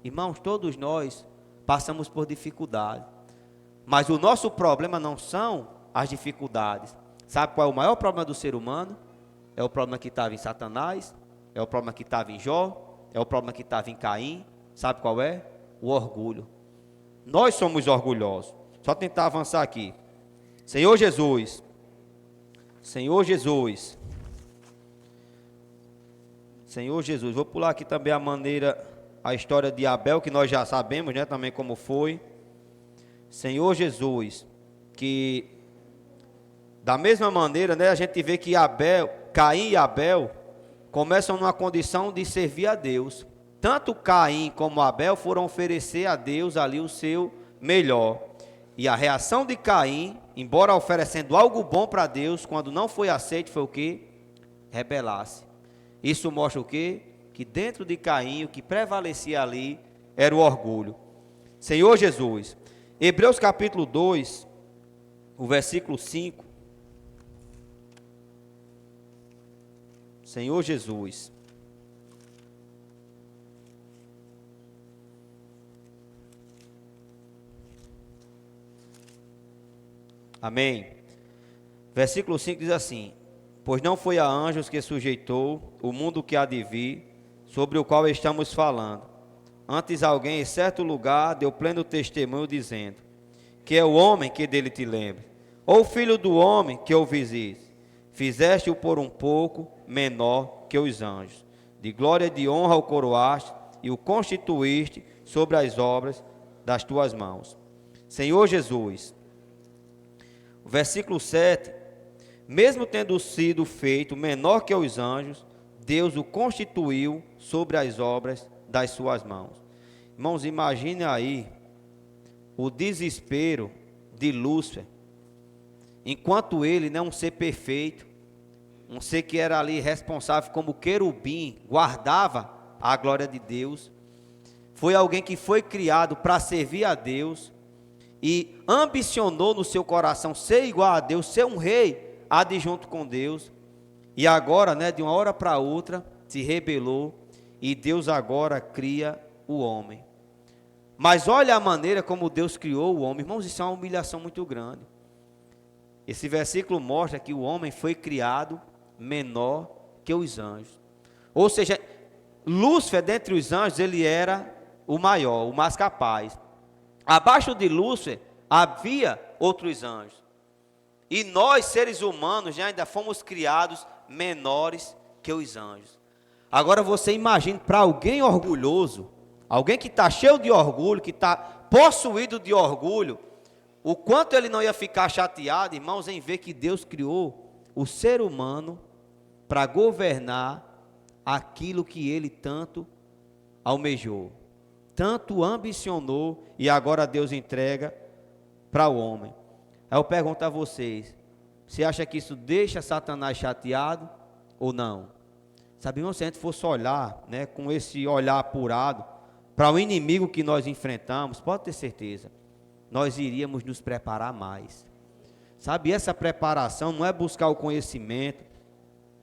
D: Irmãos, todos nós passamos por dificuldade. Mas o nosso problema não são as dificuldades. Sabe qual é o maior problema do ser humano? É o problema que estava em Satanás, é o problema que estava em Jó, é o problema que estava em Caim. Sabe qual é? O orgulho. Nós somos orgulhosos. Só tentar avançar aqui. Senhor Jesus. Senhor Jesus. Senhor Jesus. Vou pular aqui também a história de Abel, que nós já sabemos, né, também como foi. Senhor Jesus, que da mesma maneira, né, a gente vê que Caim e Abel começam numa condição de servir a Deus. Tanto Caim como Abel foram oferecer a Deus ali o seu melhor. E a reação de Caim, embora oferecendo algo bom para Deus, quando não foi aceito, foi o quê? Rebelar-se. Isso mostra o quê? Que dentro de Caim, o que prevalecia ali era o orgulho. Senhor Jesus, Hebreus capítulo 2, o versículo 5. Senhor Jesus. Amém. Versículo 5 diz assim: pois não foi a anjos que sujeitou o mundo que há de vir, sobre o qual estamos falando. Antes alguém em certo lugar deu pleno testemunho, dizendo: que é o homem que dele te lembre, ou o filho do homem que o visites. Fizeste-o por um pouco menor que os anjos. De glória e de honra o coroaste e o constituíste sobre as obras das tuas mãos. Senhor Jesus. Versículo 7, mesmo tendo sido feito menor que os anjos, Deus o constituiu sobre as obras das suas mãos. Irmãos, imagine aí o desespero de Lúcifer, enquanto ele não é um ser perfeito, um ser que era ali responsável como querubim, guardava a glória de Deus, foi alguém que foi criado para servir a Deus, e ambicionou no seu coração ser igual a Deus, ser um rei adjunto com Deus, e agora, né, de uma hora para outra, se rebelou, e Deus agora cria o homem. Mas olha a maneira como Deus criou o homem. Irmãos, isso é uma humilhação muito grande. Esse versículo mostra que o homem foi criado menor que os anjos. Ou seja, Lúcifer, dentre os anjos, ele era o maior, o mais capaz. Abaixo de Lúcifer havia outros anjos. E nós, seres humanos, já ainda fomos criados menores que os anjos. Agora você imagine para alguém orgulhoso, alguém que está cheio de orgulho, que está possuído de orgulho, o quanto ele não ia ficar chateado, irmãos, em ver que Deus criou o ser humano para governar aquilo que ele tanto almejou, tanto ambicionou, e agora Deus entrega para o homem. Aí eu pergunto a vocês, você acha que isso deixa Satanás chateado ou não? Sabe, irmão, se a gente fosse olhar, né, com esse olhar apurado para o inimigo que nós enfrentamos, pode ter certeza, nós iríamos nos preparar mais. Sabe, essa preparação não é buscar o conhecimento,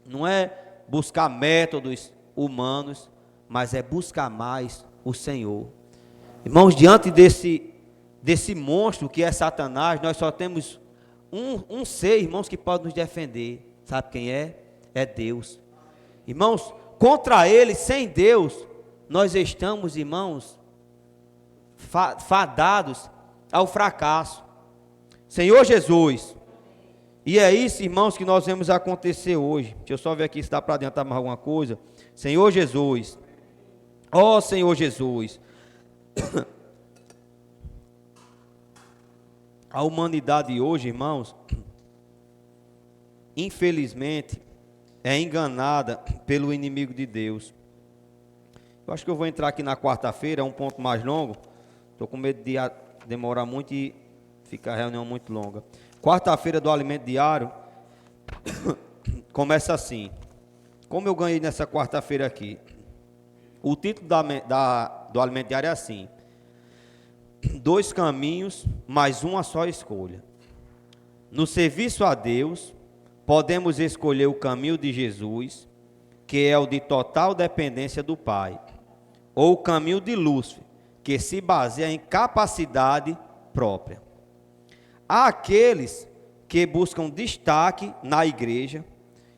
D: não é buscar métodos humanos, mas é buscar mais o Senhor. Irmãos, diante desse monstro que é Satanás, nós só temos um ser, irmãos, que pode nos defender. Sabe quem é? É Deus. Irmãos, contra ele, sem Deus, nós estamos, irmãos, fadados ao fracasso. Senhor Jesus. E é isso, irmãos, que nós vemos acontecer hoje. Deixa eu só ver aqui se dá para adiantar mais alguma coisa. Senhor Jesus. Ó Senhor Jesus. A humanidade hoje, irmãos, infelizmente, é enganada pelo inimigo de Deus. Eu acho que eu vou entrar aqui na quarta-feira, é um ponto mais longo. Estou com medo de demorar muito e ficar a reunião muito longa. Quarta-feira do alimento diário começa assim. Como eu ganhei nessa quarta-feira aqui? O título do alimento diário é assim: 2 caminhos, mais uma só escolha. No serviço a Deus, podemos escolher o caminho de Jesus, que é o de total dependência do Pai, ou o caminho de Lúcifer, que se baseia em capacidade própria. Há aqueles que buscam destaque na igreja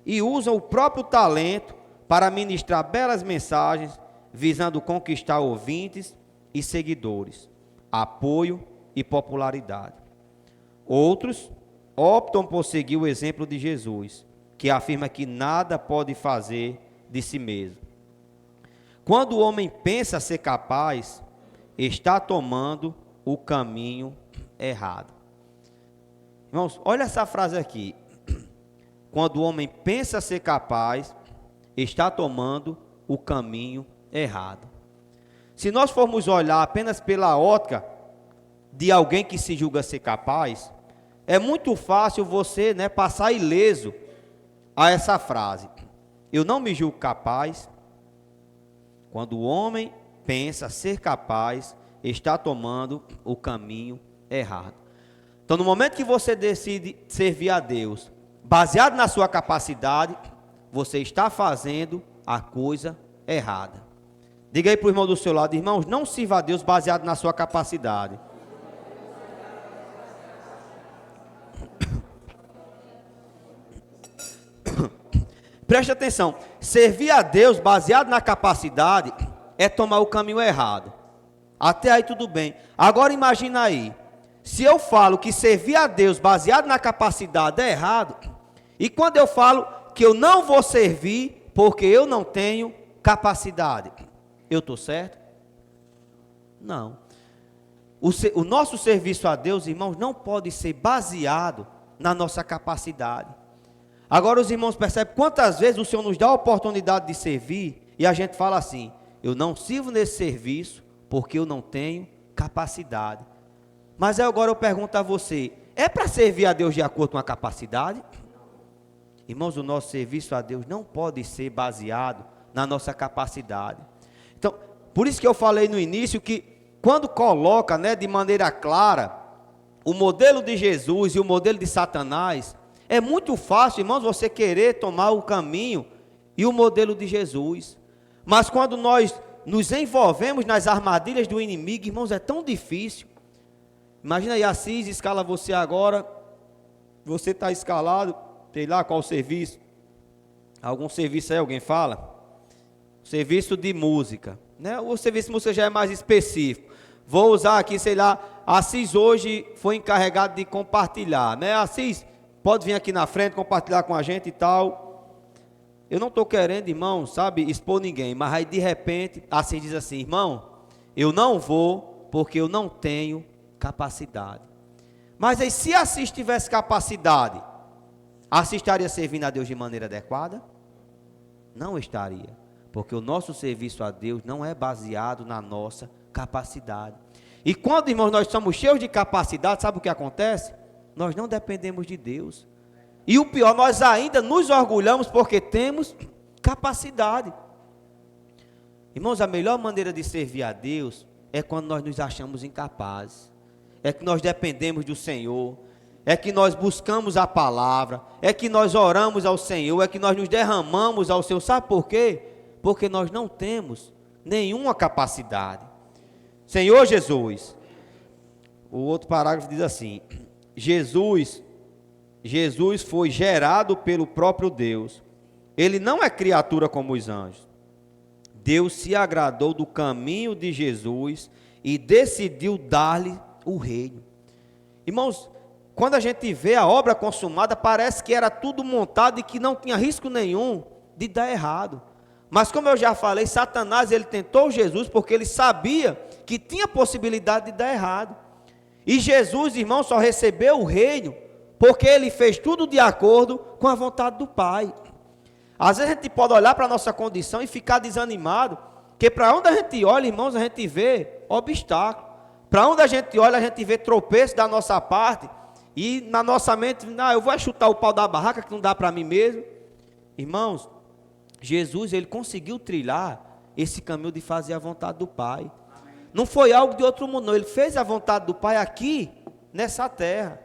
D: e usam o próprio talento para ministrar belas mensagens, visando conquistar ouvintes e seguidores, apoio e popularidade. Outros optam por seguir o exemplo de Jesus, que afirma que nada pode fazer de si mesmo. Quando o homem pensa ser capaz, está tomando o caminho errado. Irmãos, olha essa frase aqui. Quando o homem pensa ser capaz, está tomando o caminho errado. Se nós formos olhar apenas pela ótica de alguém que se julga ser capaz, é muito fácil você, passar ileso a essa frase. Eu não me julgo capaz. Quando o homem pensa ser capaz, está tomando o caminho errado. Então, no momento que você decide servir a Deus, baseado na sua capacidade, você está fazendo a coisa errada. Diga aí para o irmão do seu lado: irmãos, não sirva a Deus baseado na sua capacidade. Preste atenção, servir a Deus baseado na capacidade é tomar o caminho errado. Até aí tudo bem. Agora imagina aí, se eu falo que servir a Deus baseado na capacidade é errado, e quando eu falo que eu não vou servir porque eu não tenho capacidade, eu estou certo? Não. O nosso serviço a Deus, irmãos, não pode ser baseado na nossa capacidade. Agora os irmãos percebem quantas vezes o Senhor nos dá a oportunidade de servir e a gente fala assim: eu não sirvo nesse serviço porque eu não tenho capacidade. Mas agora eu pergunto a você: é para servir a Deus de acordo com a capacidade? Irmãos, o nosso serviço a Deus não pode ser baseado na nossa capacidade. Então, por isso que eu falei no início que quando coloca, de maneira clara o modelo de Jesus e o modelo de Satanás, é muito fácil, irmãos, você querer tomar o caminho e o modelo de Jesus. Mas quando nós nos envolvemos nas armadilhas do inimigo, irmãos, é tão difícil. Imagina aí, Assis escala você agora, você está escalado, sei lá qual serviço, algum serviço aí, alguém fala? Serviço de música, o serviço de música já é mais específico. Vou usar aqui, sei lá, Assis hoje foi encarregado de compartilhar, Assis, pode vir aqui na frente, compartilhar com a gente e tal. Eu não estou querendo, irmão, expor ninguém, mas aí de repente, Assis diz assim: irmão, eu não vou porque eu não tenho capacidade. Mas aí, se Assis tivesse capacidade, Assis estaria servindo a Deus de maneira adequada? Não estaria, porque o nosso serviço a Deus não é baseado na nossa capacidade. E quando, irmãos, nós somos cheios de capacidade, sabe o que acontece? Nós não dependemos de Deus. E o pior, nós ainda nos orgulhamos porque temos capacidade. Irmãos, a melhor maneira de servir a Deus é quando nós nos achamos incapazes. É que nós dependemos do Senhor. É que nós buscamos a palavra. É que nós oramos ao Senhor. É que nós nos derramamos ao Senhor. Sabe por quê? Porque nós não temos nenhuma capacidade. Senhor Jesus. O outro parágrafo diz assim: Jesus foi gerado pelo próprio Deus. Ele não é criatura como os anjos. Deus se agradou do caminho de Jesus e decidiu dar-lhe o reino. Irmãos, quando a gente vê a obra consumada, parece que era tudo montado e que não tinha risco nenhum de dar errado. Mas como eu já falei, Satanás, ele tentou Jesus porque ele sabia que tinha possibilidade de dar errado. E Jesus, irmão, só recebeu o reino porque ele fez tudo de acordo com a vontade do Pai. Às vezes a gente pode olhar para a nossa condição e ficar desanimado, Porque para onde a gente olha, irmãos, a gente vê obstáculo. Para onde a gente olha, a gente vê tropeço da nossa parte. E na nossa mente, não, eu vou chutar o pau da barraca que não dá para mim mesmo. Irmãos, Jesus, ele conseguiu trilhar esse caminho de fazer a vontade do Pai. Não foi algo de outro mundo, não. Ele fez a vontade do Pai aqui, nessa terra.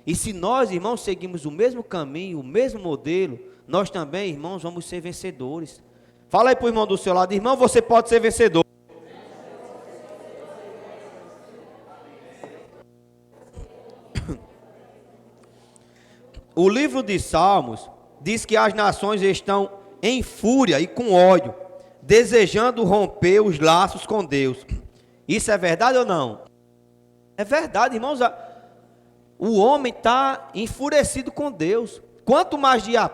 D: E se nós, irmãos, seguimos o mesmo caminho, o mesmo modelo, nós também, irmãos, vamos ser vencedores. Fala aí para o irmão do seu lado, irmão, você pode ser vencedor. O livro de Salmos diz que as nações estão em fúria e com ódio, desejando romper os laços com Deus. Isso é verdade ou não? É verdade, irmãos. O homem está enfurecido com Deus. Quanto mais dias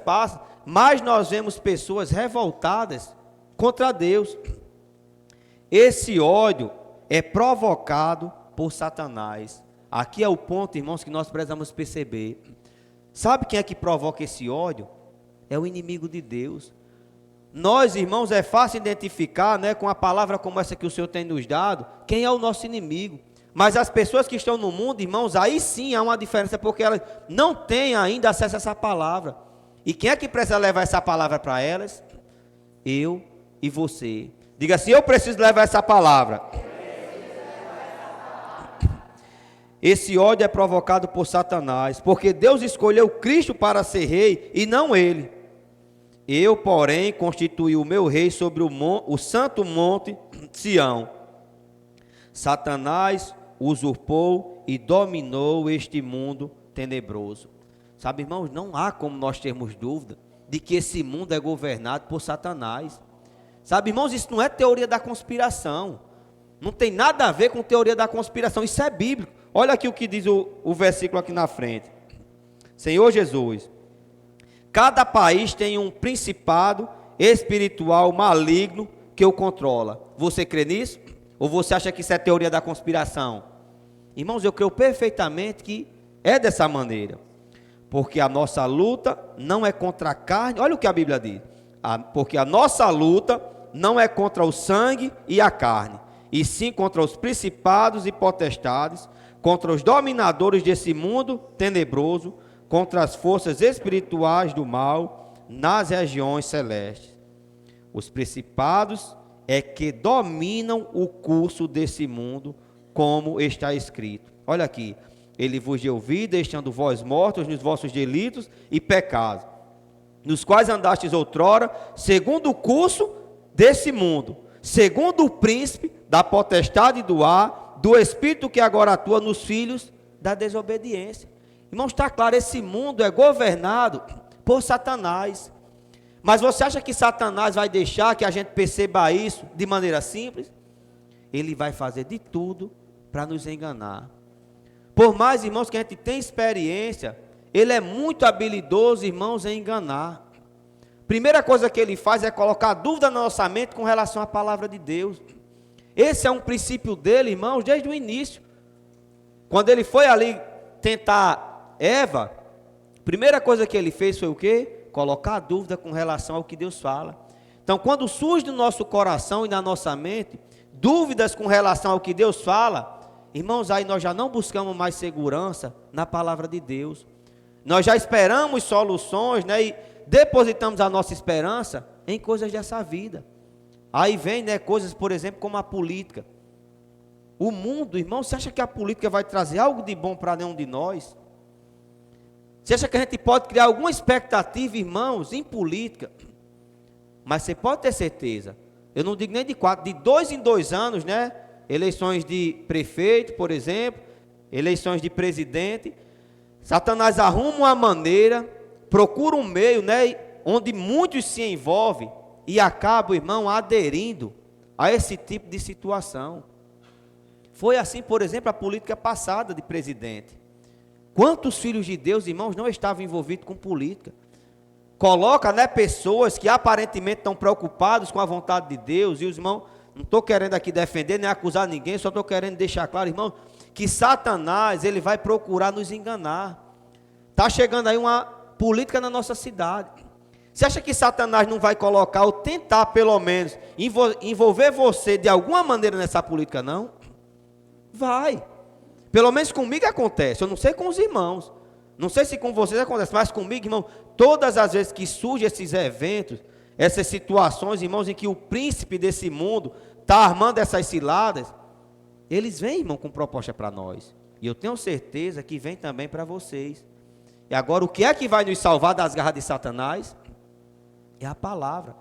D: passam, mais nós vemos pessoas revoltadas contra Deus. Esse ódio é provocado por Satanás. Aqui é o ponto, irmãos, que nós precisamos perceber. Sabe quem é que provoca esse ódio? É o inimigo de Deus. Nós, irmãos, é fácil identificar, né, com a palavra como essa que o Senhor tem nos dado, quem é o nosso inimigo. Mas as pessoas que estão no mundo, irmãos, aí sim há uma diferença, porque elas não têm ainda acesso a essa palavra. E quem é que precisa levar essa palavra para elas? Eu e você. Diga assim, eu preciso levar essa palavra. Esse ódio é provocado por Satanás, porque Deus escolheu Cristo para ser rei e não ele. Eu, porém, constituí o meu rei sobre o santo monte Sião. Satanás usurpou e dominou este mundo tenebroso. Sabe, irmãos, não há como nós termos dúvida de que esse mundo é governado por Satanás. Sabe, irmãos, isso não é teoria da conspiração. Não tem nada a ver com teoria da conspiração, isso é bíblico. Olha aqui o que diz o versículo aqui na frente. Senhor Jesus, cada país tem um principado espiritual maligno que o controla. Você crê nisso? Ou você acha que isso é teoria da conspiração? Irmãos, eu creio perfeitamente que é dessa maneira. Porque a nossa luta não é contra a carne. Olha o que a Bíblia diz. Porque a nossa luta não é contra o sangue e a carne, e sim contra os principados e potestades, contra os dominadores desse mundo tenebroso, contra as forças espirituais do mal nas regiões celestes. Os principados é que dominam o curso desse mundo, como está escrito. Olha aqui, ele vos deu vida, estando vós mortos nos vossos delitos e pecados, nos quais andastes outrora, segundo o curso desse mundo, segundo o príncipe da potestade do ar, do espírito que agora atua nos filhos da desobediência. Irmãos, está claro, esse mundo é governado por Satanás. Mas você acha que Satanás vai deixar que a gente perceba isso de maneira simples? Ele vai fazer de tudo para nos enganar. Por mais, irmãos, que a gente tenha experiência, ele é muito habilidoso, irmãos, em enganar. Primeira coisa que ele faz é colocar dúvida na nossa mente com relação à palavra de Deus. Esse é um princípio dele, irmãos, desde o início. Quando ele foi ali tentar Eva, a primeira coisa que ele fez foi o quê? Colocar dúvida com relação ao que Deus fala. Então, quando surge no nosso coração e na nossa mente dúvidas com relação ao que Deus fala, irmãos, aí nós já não buscamos mais segurança na palavra de Deus. Nós já esperamos soluções, né, e depositamos a nossa esperança em coisas dessa vida. Aí vem, né, coisas, por exemplo, como a política. O mundo, irmão, você acha que a política vai trazer algo de bom para nenhum de nós? Você acha que a gente pode criar alguma expectativa, irmãos, em política? Mas você pode ter certeza, eu não digo nem de 4, de 2 em 2 anos, né? Eleições de prefeito, por exemplo, eleições de presidente. Satanás arruma uma maneira, procura um meio, né, onde muitos se envolvem e acabam, irmão, aderindo a esse tipo de situação. Foi assim, por exemplo, a política passada de presidente. Quantos filhos de Deus, irmãos, não estavam envolvidos com política? Coloca, né, pessoas que aparentemente estão preocupados com a vontade de Deus. E os irmãos, não estou querendo aqui defender nem acusar ninguém, só estou querendo deixar claro, irmão, que Satanás, ele vai procurar nos enganar. Está chegando aí uma política na nossa cidade. Você acha que Satanás não vai colocar ou tentar, pelo menos, envolver você de alguma maneira nessa política, não? Vai. Pelo menos comigo acontece. Eu não sei com os irmãos. Não sei se com vocês acontece, mas comigo, irmão, todas as vezes que surgem esses eventos, essas situações, irmãos, em que o príncipe desse mundo está armando essas ciladas, eles vêm, irmão, com proposta para nós. E eu tenho certeza que vem também para vocês. E agora, o que é que vai nos salvar das garras de Satanás? É a palavra.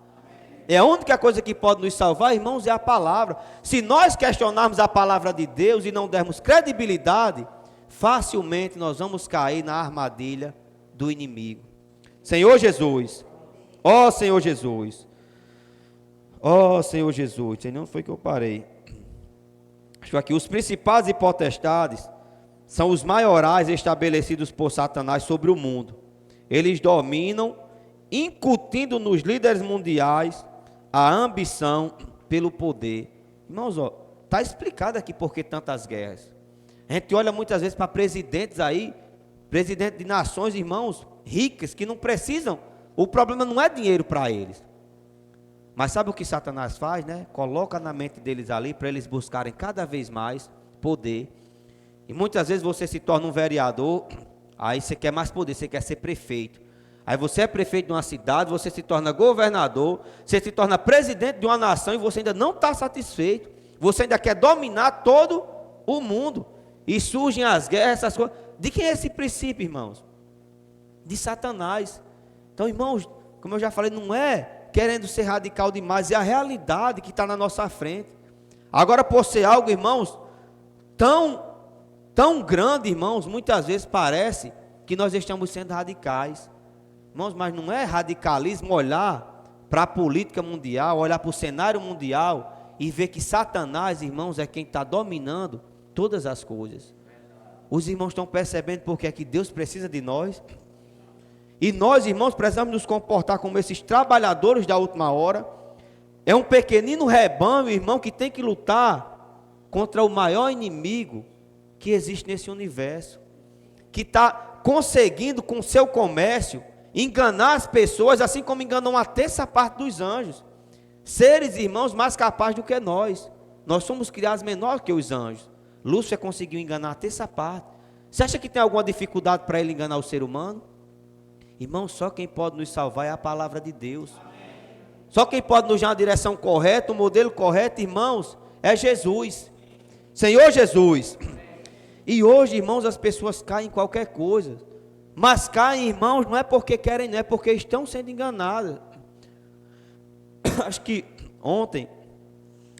D: É a única coisa que pode nos salvar, irmãos, é a palavra. Se nós questionarmos a palavra de Deus e não dermos credibilidade, facilmente nós vamos cair na armadilha do inimigo. Senhor Jesus, ó Senhor Jesus, ó Senhor Jesus, não foi que eu parei. Acho aqui, os principados e potestades são os maiorais estabelecidos por Satanás sobre o mundo. Eles dominam, incutindo nos líderes mundiais a ambição pelo poder. Irmãos, está explicado aqui por que tantas guerras. A gente olha muitas vezes para presidentes aí, presidentes de nações, irmãos, ricas, que não precisam, o problema não é dinheiro para eles. Mas sabe o que Satanás faz, né? Coloca na mente deles ali, para eles buscarem cada vez mais poder. E muitas vezes você se torna um vereador, aí você quer mais poder, você quer ser prefeito. Aí você é prefeito de uma cidade, você se torna governador, você se torna presidente de uma nação e você ainda não está satisfeito. Você ainda quer dominar todo o mundo. E surgem as guerras, essas coisas. De quem é esse princípio, irmãos? De Satanás. Então, irmãos, como eu já falei, não é querendo ser radical demais, é a realidade que está na nossa frente. Agora, por ser algo, irmãos, tão grande, irmãos, muitas vezes parece que nós estamos sendo radicais. Irmãos, mas não é radicalismo olhar para a política mundial, olhar para o cenário mundial e ver que Satanás, irmãos, é quem está dominando todas as coisas. Os irmãos estão percebendo porque é que Deus precisa de nós. E nós, irmãos, precisamos nos comportar como esses trabalhadores da última hora. É um pequenino rebanho, irmão, que tem que lutar contra o maior inimigo que existe nesse universo, que está conseguindo com o seu comércio enganar as pessoas, assim como enganam uma terça parte dos anjos. Seres, irmãos, mais capazes do que nós. Nós somos criados menor que os anjos. Lúcifer conseguiu enganar a terça parte. Você acha que tem alguma dificuldade para ele enganar o ser humano? Irmão, só quem pode nos salvar é a palavra de Deus. Só quem pode nos dar a direção correta, o modelo correto, irmãos, é Jesus. Senhor Jesus. E hoje, irmãos, as pessoas caem em qualquer coisa. Mas caem, irmãos, não é porque querem, não é porque estão sendo enganadas. Acho que ontem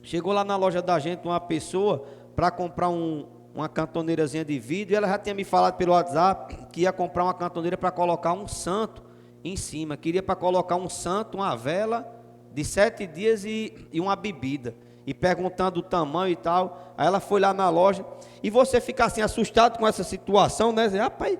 D: chegou lá na loja da gente uma pessoa para comprar uma cantoneirazinha de vidro, e ela já tinha me falado pelo WhatsApp que ia comprar uma cantoneira para colocar um santo em cima. Queria para colocar um santo, uma vela de 7 dias e uma bebida. E perguntando o tamanho e tal. Aí ela foi lá na loja. E você fica assim assustado com essa situação, né? Rapaz,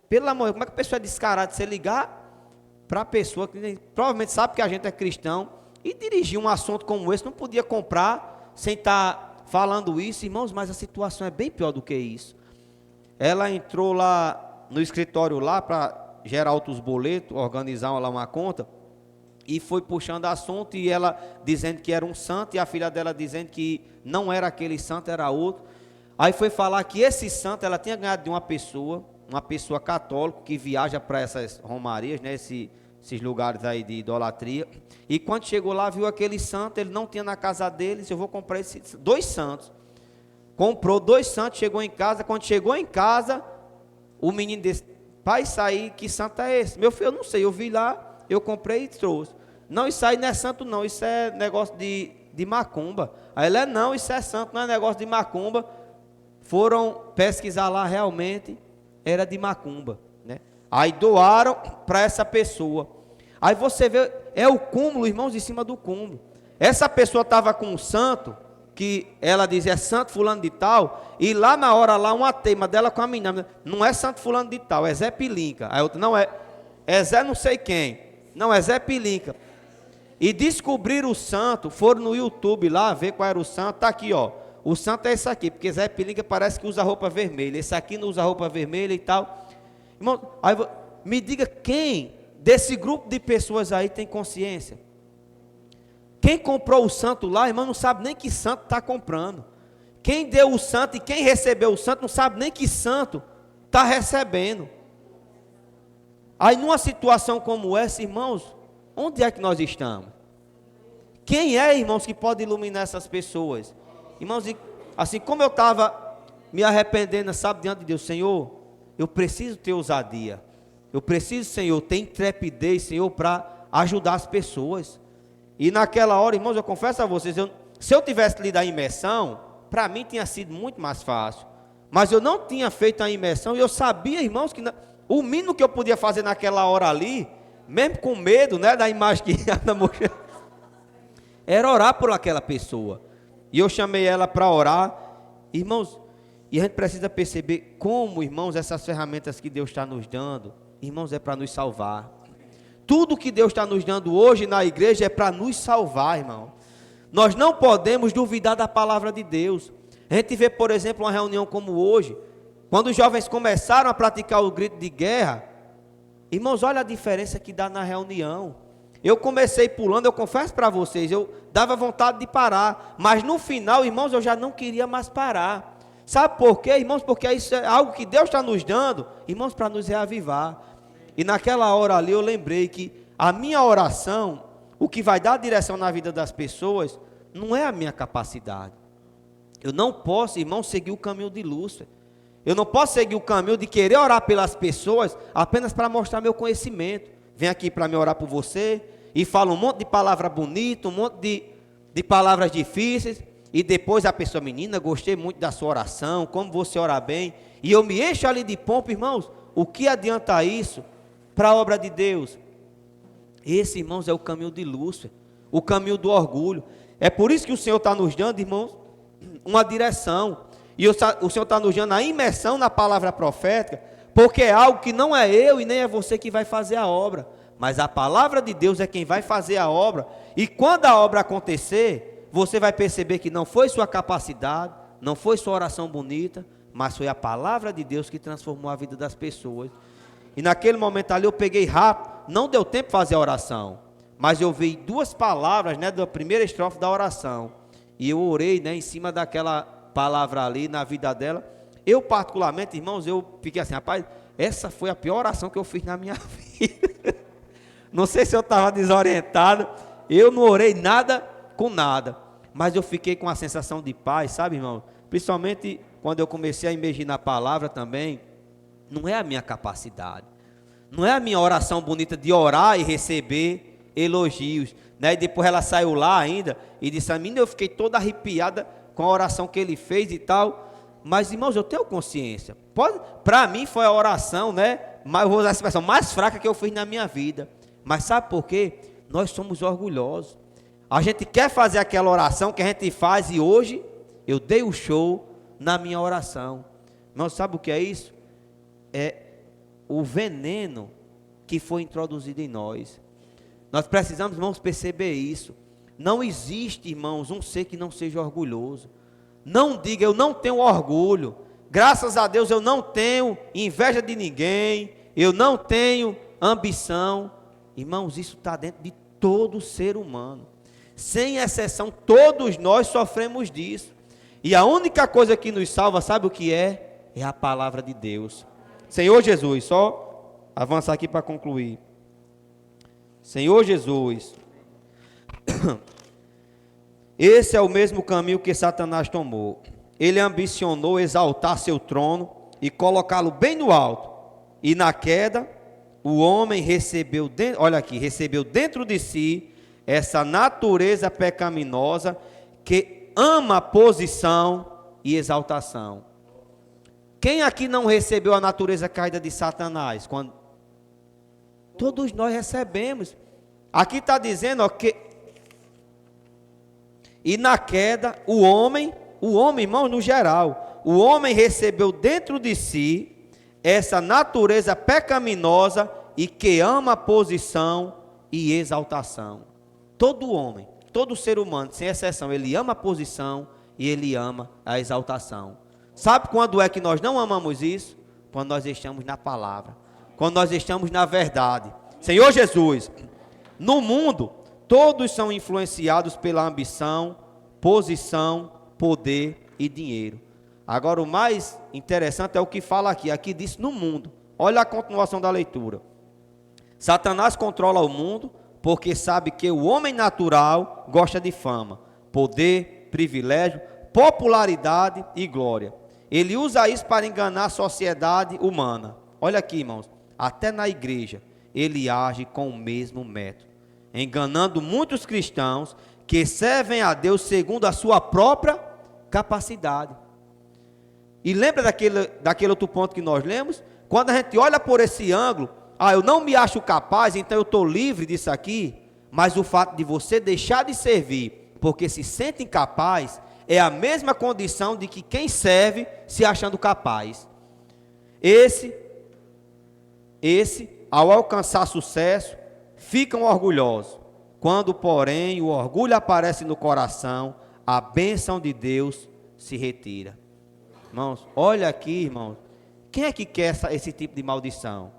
D: pelo amor de Deus, como é que a pessoa é descarada? Você ligar para a pessoa que provavelmente sabe que a gente é cristão e dirigir um assunto como esse, não podia comprar sem estar falando isso, irmãos, mas a situação é bem pior do que isso. Ela entrou lá no escritório lá para gerar outros boletos, organizar lá uma conta, e foi puxando assunto, e ela dizendo que era um santo, e a filha dela dizendo que não era aquele santo, era outro. Aí foi falar que esse santo ela tinha ganhado de uma pessoa católica que viaja para essas romarias, né, esses lugares aí de idolatria. E quando chegou lá, viu aquele santo, ele não tinha na casa dele, disse, eu vou comprar esses 2 santos. Comprou 2 santos, chegou em casa. Quando chegou em casa, o menino disse, pai, isso aí, que santo é esse? Meu filho, eu não sei, eu vi lá, eu comprei e trouxe. Não, isso aí não é santo não, isso é negócio de macumba. Aí ele, não, isso é santo, não é negócio de macumba. Foram pesquisar lá, realmente era de macumba, né? Aí doaram para essa pessoa. Aí você vê, é o cúmulo, irmãos, em cima do cúmulo. Essa pessoa estava com um santo, que ela diz, é santo fulano de tal, e lá na hora, lá uma teima dela com a menina, não é santo fulano de tal, é Zé Pilinca. Aí outra, não é Zé não sei quem, não, é Zé Pilinca. E descobriram o santo, foram no YouTube lá, ver qual era o santo, tá aqui, ó. O santo é esse aqui, porque Zé Pilinca parece que usa roupa vermelha, esse aqui não usa roupa vermelha e tal. Irmão, aí, me diga quem desse grupo de pessoas aí tem consciência? Quem comprou o santo lá, irmão, não sabe nem que santo está comprando. Quem deu o santo e quem recebeu o santo não sabe nem que santo está recebendo. Aí numa situação como essa, irmãos, onde é que nós estamos? Quem é, irmãos, que pode iluminar essas pessoas? Irmãos, assim como eu estava me arrependendo, sabe, diante de Deus, Senhor, eu preciso ter ousadia. Eu preciso, Senhor, ter intrepidez, Senhor, para ajudar as pessoas. E naquela hora, irmãos, eu confesso a vocês, se eu tivesse lido a imersão, para mim tinha sido muito mais fácil. Mas eu não tinha feito a imersão e eu sabia, irmãos, que o mínimo que eu podia fazer naquela hora ali, mesmo com medo, né, da imagem que ia mostrar, era orar por aquela pessoa. E eu chamei ela para orar. Irmãos, e a gente precisa perceber como, irmãos, essas ferramentas que Deus está nos dando, irmãos, é para nos salvar. Tudo que Deus está nos dando hoje na igreja é para nos salvar, irmão. Nós não podemos duvidar da palavra de Deus. A gente vê, por exemplo, uma reunião como hoje, quando os jovens começaram a praticar o grito de guerra, irmãos, olha a diferença que dá na reunião. Eu comecei pulando, eu confesso para vocês, eu dava vontade de parar, mas no final, irmãos, eu já não queria mais parar. Sabe por quê, irmãos? Porque isso é algo que Deus está nos dando, irmãos, para nos reavivar. E naquela hora ali eu lembrei que a minha oração, o que vai dar direção na vida das pessoas, não é a minha capacidade. Eu não posso, irmão, seguir o caminho de Lúcifer. Eu não posso seguir o caminho de querer orar pelas pessoas apenas para mostrar meu conhecimento. Vem aqui para me orar por você e fala um monte de palavra bonita, um monte de palavras difíceis. E depois a pessoa, menina, gostei muito da sua oração, como você ora bem. E eu me encho ali de pompa, irmãos. O que adianta isso para a obra de Deus? Esse, irmãos, é o caminho de Lúcifer, o caminho do orgulho. É por isso que o Senhor está nos dando, irmãos, uma direção. E o Senhor está nos dando a imersão na palavra profética, porque é algo que não é eu e nem é você que vai fazer a obra, mas a palavra de Deus é quem vai fazer a obra. E quando a obra acontecer, você vai perceber que não foi sua capacidade, não foi sua oração bonita, mas foi a palavra de Deus que transformou a vida das pessoas. E naquele momento ali eu peguei rápido, não deu tempo de fazer a oração, mas eu vi duas palavras, né, da primeira estrofe da oração, e eu orei, né, em cima daquela palavra ali na vida dela. Eu particularmente, irmãos, eu fiquei assim, rapaz, essa foi a pior oração que eu fiz na minha vida. Não sei se eu estava desorientado, eu não orei nada com nada, mas eu fiquei com a sensação de paz, sabe, irmão? Principalmente quando eu comecei a imergir na palavra também. Não é a minha capacidade, não é a minha oração bonita de orar e receber elogios, né? E depois ela saiu lá ainda e disse a mim, eu fiquei toda arrepiada com a oração que ele fez e tal. Mas, irmãos, eu tenho consciência, para mim foi a oração, né, eu vou usar essa expressão, mais fraca que eu fiz na minha vida. Mas sabe por quê? Nós somos orgulhosos. A gente quer fazer aquela oração que a gente faz, e hoje eu dei o show na minha oração. Irmãos, sabe o que é isso? É o veneno que foi introduzido em nós. Nós precisamos, irmãos, perceber isso. Não existe, irmãos, um ser que não seja orgulhoso. Não diga, eu não tenho orgulho. Graças a Deus eu não tenho inveja de ninguém. Eu não tenho ambição. Irmãos, isso está dentro de todo ser humano. Sem exceção, todos nós sofremos disso. E a única coisa que nos salva, sabe o que é? É a palavra de Deus. Senhor Jesus, só avançar aqui para concluir. Senhor Jesus, esse é o mesmo caminho que Satanás tomou. Ele ambicionou exaltar seu trono e colocá-lo bem no alto. E na queda, o homem recebeu, olha aqui, recebeu dentro de si essa natureza pecaminosa que ama posição e exaltação. Quem aqui não recebeu a natureza caída de Satanás? Todos nós recebemos. Aqui está dizendo, ó, que e na queda, o homem, irmão, no geral, o homem recebeu dentro de si essa natureza pecaminosa e que ama posição e exaltação. Todo homem, todo ser humano, sem exceção, ele ama a posição e ele ama a exaltação. Sabe quando é que nós não amamos isso? Quando nós estamos na palavra, quando nós estamos na verdade. Senhor Jesus, no mundo, todos são influenciados pela ambição, posição, poder e dinheiro. Agora, o mais interessante é o que fala aqui. Aqui diz no mundo. Olha a continuação da leitura. Satanás controla o mundo porque sabe que o homem natural gosta de fama, poder, privilégio, popularidade e glória. Ele usa isso para enganar a sociedade humana. Olha aqui, irmãos, até na igreja ele age com o mesmo método, enganando muitos cristãos que servem a Deus segundo a sua própria capacidade. E lembra daquele outro ponto que nós lemos? Quando a gente olha por esse ângulo, eu não me acho capaz, então eu estou livre disso aqui, mas o fato de você deixar de servir, porque se sente incapaz, é a mesma condição de que quem serve se achando capaz. Esse, ao alcançar sucesso, ficam orgulhosos. Quando, porém, o orgulho aparece no coração, a bênção de Deus se retira. Irmãos, olha aqui, irmãos. Quem é que quer esse tipo de maldição?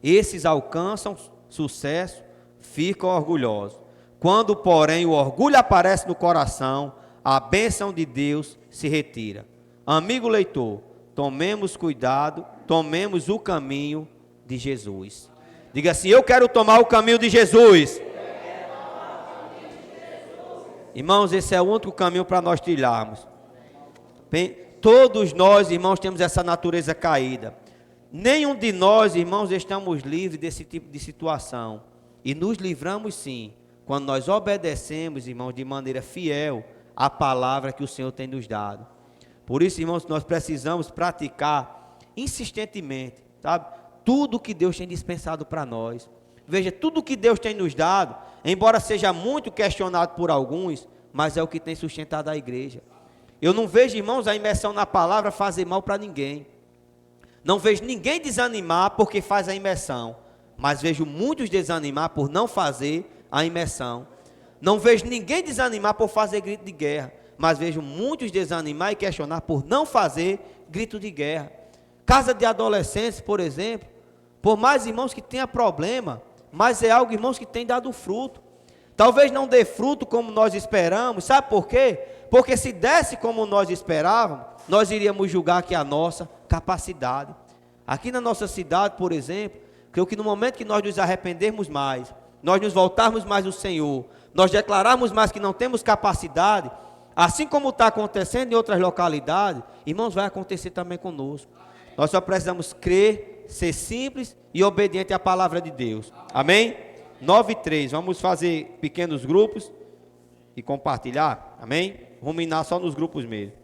D: Esses alcançam sucesso, ficam orgulhosos. Quando, porém, o orgulho aparece no coração, a bênção de Deus se retira. Amigo leitor, tomemos cuidado, tomemos o caminho de Jesus. Diga assim: eu quero tomar o caminho de Jesus. Irmãos, esse é o único caminho para nós trilharmos. Todos nós, irmãos, temos essa natureza caída. Nenhum de nós, irmãos, estamos livres desse tipo de situação. E nos livramos sim, quando nós obedecemos, irmãos, de maneira fiel a palavra que o Senhor tem nos dado. Por isso, irmãos, nós precisamos praticar insistentemente, sabe? Tudo que Deus tem dispensado para nós. Veja, tudo que Deus tem nos dado, embora seja muito questionado por alguns, mas é o que tem sustentado a igreja. Eu não vejo, irmãos, a imersão na palavra fazer mal para ninguém. Não vejo ninguém desanimar porque faz a imersão, mas vejo muitos desanimar por não fazer a imersão. Não vejo ninguém desanimar por fazer grito de guerra, mas vejo muitos desanimar e questionar por não fazer grito de guerra. Casa de adolescentes, por exemplo, por mais, irmãos, que tenha problema, mas é algo, irmãos, que tem dado fruto. Talvez não dê fruto como nós esperamos, sabe por quê? Porque se desse como nós esperávamos, nós iríamos julgar que a nossa capacidade. Aqui na nossa cidade, por exemplo, creio que no momento que nós nos arrependermos mais, nós nos voltarmos mais ao Senhor, nós declararmos mais que não temos capacidade, assim como está acontecendo em outras localidades, irmãos, vai acontecer também conosco. Nós só precisamos crer, ser simples e obediente à palavra de Deus. Amém? 9:3, vamos fazer pequenos grupos e compartilhar, amém? Ruminar só nos grupos mesmo.